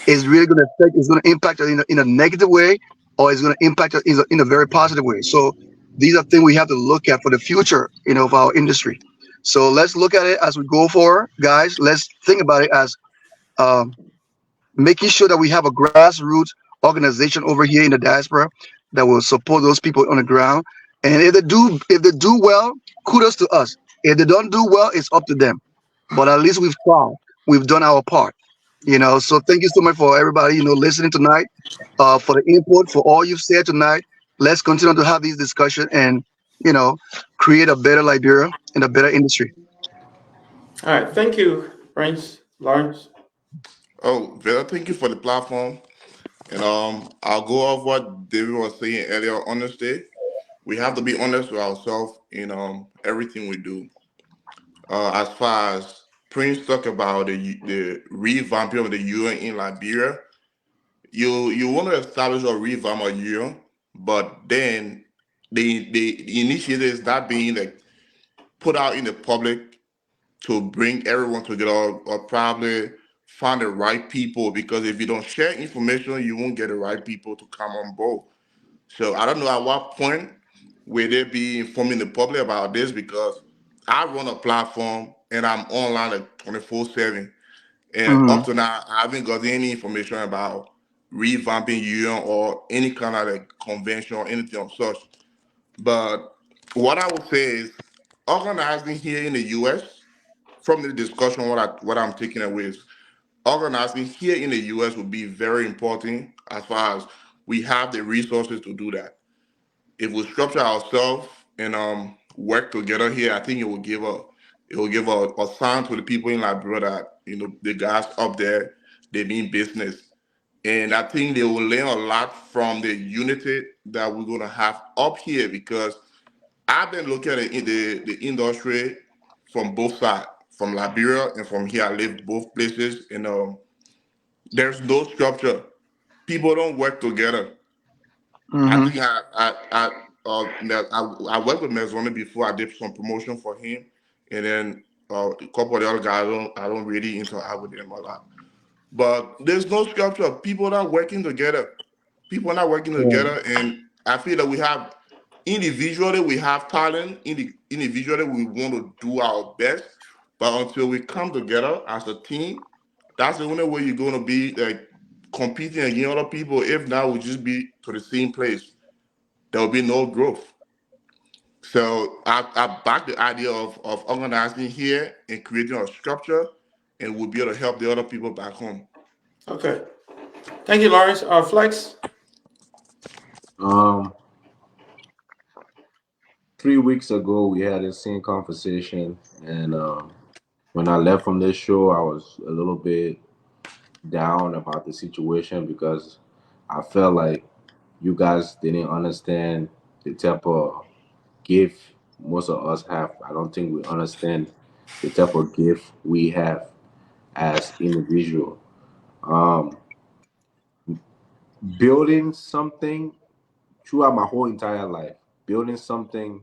it's really going to affect. It's going to impact us in a negative way, or it's going to impact us in a very positive way. So these are things we have to look at for the future, of our industry. So let's look at it as we go forward, guys. Let's think about it as um, making sure that we have a grassroots organization over here in the diaspora that will support those people on the ground. And if they do well, kudos to us. If they don't do well, it's up to them. But at least we've tried. We've done our part. So thank you so much for everybody, listening tonight, for the input, for all you've said tonight. Let's continue to have these discussions and, you know, create a better Liberia and a better industry. All right. Thank you, Prince. Lawrence. Oh, Vela, thank you for the platform. And I'll go off what David was saying earlier. Honesty. We have to be honest with ourselves in everything we do. As far as Prince talked about the revamping of the UN in Liberia, you want to establish or revamp a UN, but then the initiative is not being like put out in the public to bring everyone together, or probably find the right people, because if you don't share information, you won't get the right people to come on board. So I don't know at what point will they be informing the public about this, because I run a platform and I'm online like 24/7. And Hmm. up to now, I haven't got any information about revamping UN or any kind of like convention or anything of such. But what I would say is organizing here in the US, from the discussion, what I'm taking away is organizing here in the US would be very important, as far as we have the resources to do that. if we structure ourselves and work together here, I think it will give a sign to the people in Liberia that the guys up there, they mean business. And I think they will learn a lot from the unity that we're gonna have up here, because I've been looking at the industry from both sides, from Liberia and from here. I live both places, and there's no structure. People don't work together. I Mm-hmm. think I worked with Mezone before. I did some promotion for him, and then a couple of the other guys. I don't really interact with them a lot. But there's no structure. People not working together. People are not working together, and I feel that individually we have talent. Individually we want to do our best, but until we come together as a team, that's the only way you're gonna be like competing against other people. If not, we'll just be to the same place. There will be no growth. So I back the idea of organizing here and creating a structure, and we'll be able to help the other people back home. Okay. Thank you, Lawrence. Flex. Um, 3 weeks ago, we had the same conversation, and when I left from this show, I was a little bit down about the situation because I felt like you guys didn't understand the type of gift most of us have. I don't think we understand the type of gift we have as individual. Um, Building something throughout my whole entire life, building something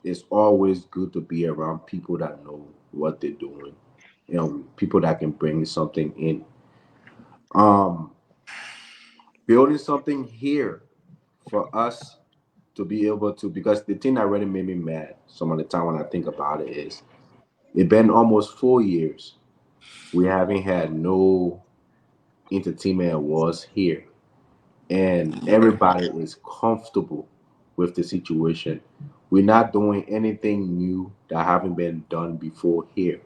it's always good to be around people that know what they're doing. People that can bring something in. Um, Building something here for us to be able to, because the thing that really made me mad some of the time when I think about it is it's been almost 4 years. We haven't had no entertainment awards here. And everybody is comfortable with the situation. We're not doing anything new that haven't been done before here.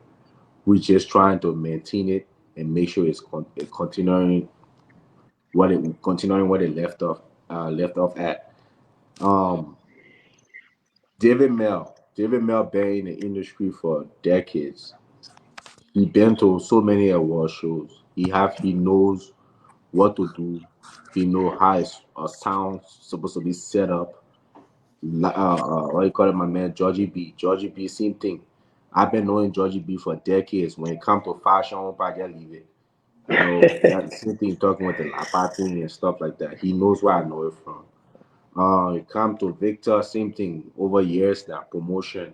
We're just trying to maintain it and make sure it's continuing what it left off at. Um, David Mel been in the industry for decades. He been to so many award shows. He knows what to do. He know how a sound supposed to be set up. What you call it, my man, Georgie B. Georgie B, same thing. I've been knowing Georgie B for decades. When it comes to fashion, I just leave it. That same thing talking with the Lapa thing and stuff like that. He knows where I know it from. It come to Victor, same thing. Over years, that promotion.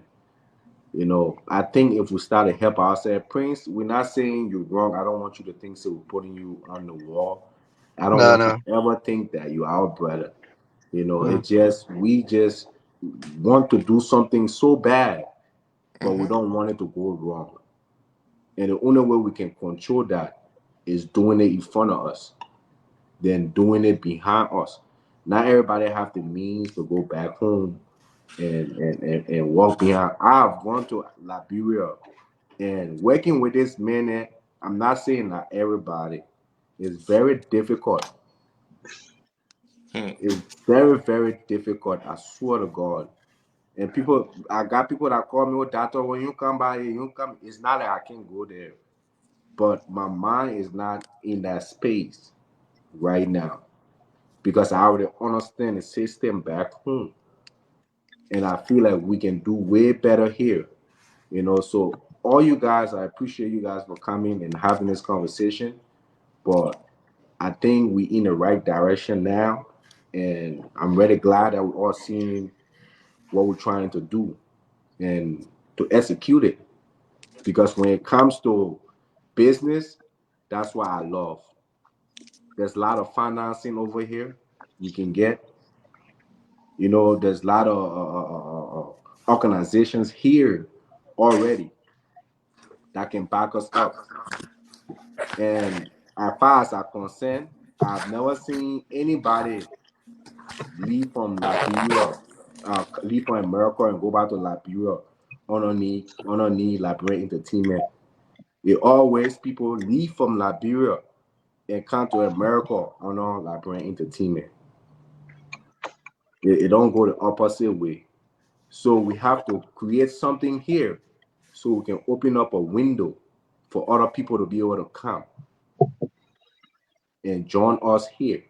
I think if we start to help ourselves, Prince, we're not saying you're wrong. I don't want you to think so. We're putting you on the wall. I don't No, want you no. to ever think that you're our brother. Mm. It's just we just want to do something so bad, but we Hmm. don't want it to go wrong. And the only way we can control that is doing it in front of us, then doing it behind us. Not everybody have the means to go back home and walk behind. I've gone to Liberia and working with this man. I'm not saying that everybody. It's very difficult. Hmm. It's very, very difficult. I swear to God. And I got people that call me, oh, doctor, when you come by here, you come. It's not like I can go there, but my mind is not in that space right now because I already understand the system back home, and I feel like we can do way better here. So all you guys, I appreciate you guys for coming and having this conversation, but I think we in the right direction now, and I'm really glad that we're all seeing what we're trying to do and to execute it. Because when it comes to business, that's what I love. There's a lot of financing over here we can get. There's a lot of organizations here already that can back us up. And as far as I'm concerned, I've never seen anybody leave from Liberia, leave from America and go back to Liberia on a knee Liberian entertainment. It always people leave from Liberia and come to America on our Liberian entertainment. It don't go the opposite way. So we have to create something here so we can open up a window for other people to be able to come and join us here.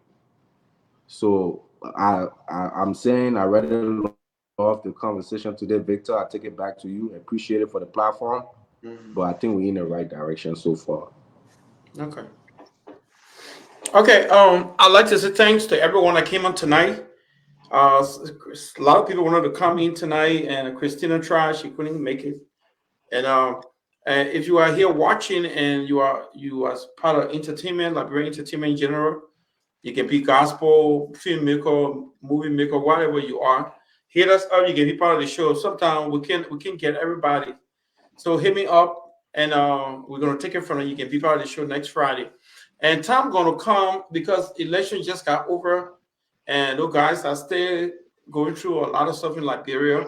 So I'm saying I really love the conversation today, Victor. I take it back to you. I appreciate it for the platform, but I think we're in the right direction so far. Okay. Okay. I'd like to say thanks to everyone that came on tonight. A lot of people wanted to come in tonight, and Christina tried; she couldn't make it. And if you are here watching and you are part of entertainment, like very entertainment in general, you can be gospel, filmmaker, movie maker, whatever you are. Hit us up. You can be part of the show. Sometimes we can get everybody. So hit me up, and we're gonna take it from you. You can be part of the show next Friday. And time gonna come because election just got over, and those guys are still going through a lot of stuff in Liberia.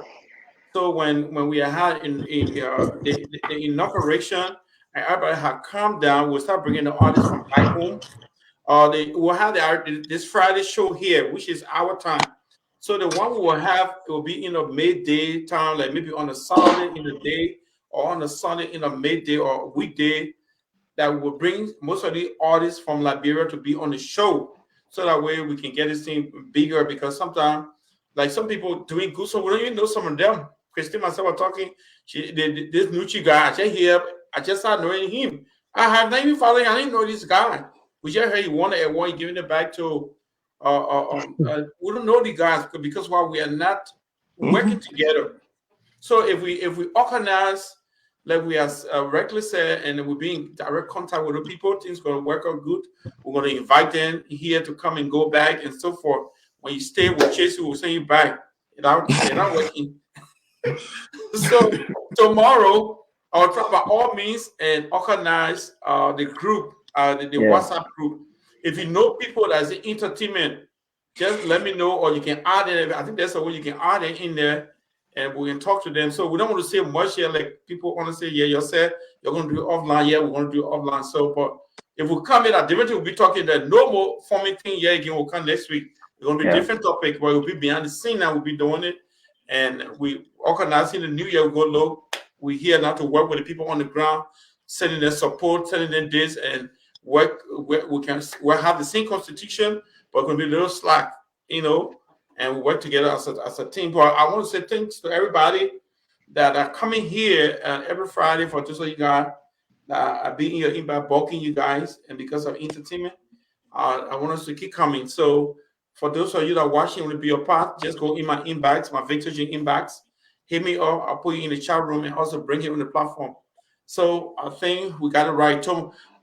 So when we had in the inauguration and everybody had calmed down, we'll start bringing the artists from back home. We'll have this Friday show here, which is our time. So the one we will have, it will be in a midday time, like maybe on a Saturday in the day or on a Sunday in a midday or weekday, that will bring most of the artists from Liberia to be on the show. So that way we can get this thing bigger, because sometimes, like some people doing good, so we don't even know some of them. Christine myself were talking, this Nucci guy, I just started knowing him. I have not even following, I didn't know this guy. We just heard he wanted at one, giving it back to we don't know the guys because while we are not working together. So if we organize like we have regularly said, and we'll be in direct contact with the people, things going to work out good. We're going to invite them here to come and go back and so forth. When you stay, we'll chase you, we'll send you back. They're not working. So tomorrow, I'll try by all means and organize the group, the WhatsApp group. If you know people that's in entertainment, just let me know, or you can add it. I think that's a way you can add it in there, and we can talk to them. So we don't want to say much here. Like people want to say, yeah, you said you're going to do it offline. Yeah, we're going to do it offline. So, but if we come in, we'll be talking that no more forming thing here again. Will come next week. It's going to be a different topic, but we'll be behind the scene now. We'll be doing it. And we organizing the new year, we go low. We're here now to work with the people on the ground, sending them support, sending them this, and work. We'll have the same constitution, but it's going to be a little slack, and we work together as a team. But I want to say thanks to everybody that are coming here every Friday for just so you guys being your inbox, bulking you guys, and because of entertainment, I want us to keep coming. So for those of you that are watching, will be a part, just go in my inbox, my Victor G inbox, hit me up. I'll put you in the chat room and also bring it on the platform. So I think we got it right.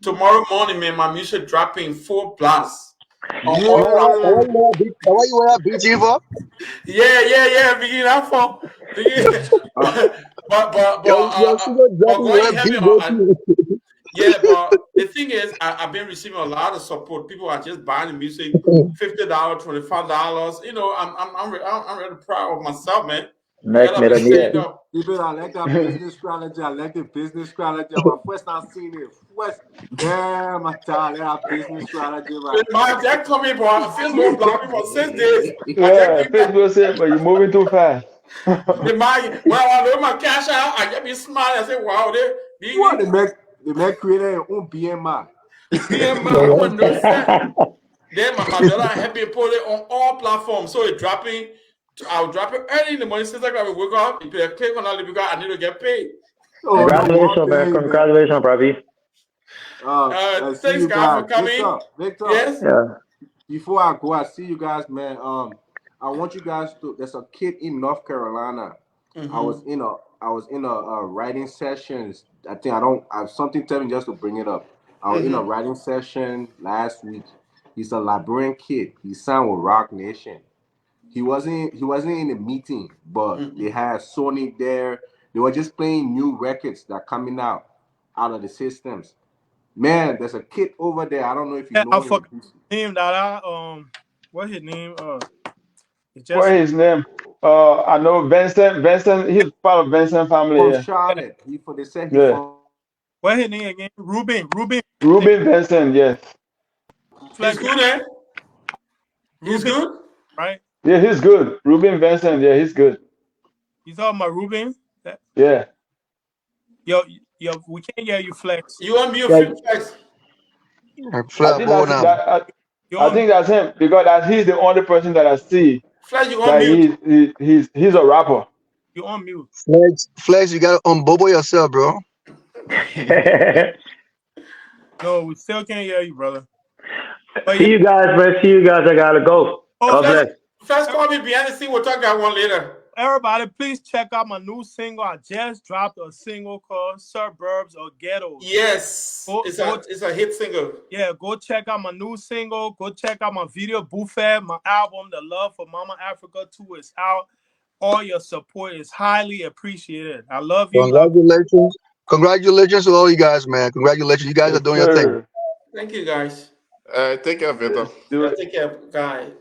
Tomorrow morning, man, my music dropping 4 blasts. Why you wear that BG for? Yeah. Begin that for. Yeah, but the thing is, I've been receiving a lot of support. People are just buying the music, $50, $25. I'm really proud of myself, man. People, I like that business strategy. I like the business strategy. My first time seeing it. Damn, I tell that business strategy. My Jack told me, bro, I feel more blocking for 6 days. Yeah, Facebook said, but you're moving too fast. When I look my cash out, I get me smiling. I say, wow, they make creating their own BMI. BMI, what no sense. Then my daughter had been put it on all platforms, so it's dropping. I'll drop it early in the morning since I got to wake up. If you click on it because I need to get paid. Congratulations, man. Congratulations, Bravi. Thanks, guys, for coming. Victor, yes. Yeah. Before I go, I see you guys, man. I want you guys to. There's a kid in North Carolina. I was in a writing sessions. I have something telling me just to bring it up. I was in a writing session last week. He's a Liberian kid. He signed with Rock Nation. He wasn't in the meeting, but they had Sony there. They were just playing new records that are coming out of the systems. Man, there's a kid over there. I don't know if you know him. What's his name? What is his name? I know Vincent. He's part of Vincent family. From Charlotte. They said he's from. What's his name again? Ruben Vincent. Yes. He's good, eh? He's good, right? Yeah, he's good. Ruben Vincent, yeah, he's good. You talking about Ruben? Yeah. Yo, we can't hear you, Flex. You on mute, Flex. Flex? I think that's I think that's him because he's the only person that I see Flex, you on that mute? he's a rapper. You on mute. Flex, you gotta unbobo yourself, bro. No, we still can't hear you, brother. But See you guys, man. See you guys. I gotta go. God bless. Flex, call me behind the scene. We'll talk that one later. Everybody, please check out my new single. I just dropped a single called Suburbs or Ghettos. Yes. It's a hit single. Yeah, go check out my new single. Go check out my video, Buffet, my album, The Love for Mama Africa 2 is out. All your support is highly appreciated. I love you. Congratulations. Congratulations to all you guys, man. Congratulations. You guys are doing your thing. Thank you, guys. Take care, Victor. Take care, guys.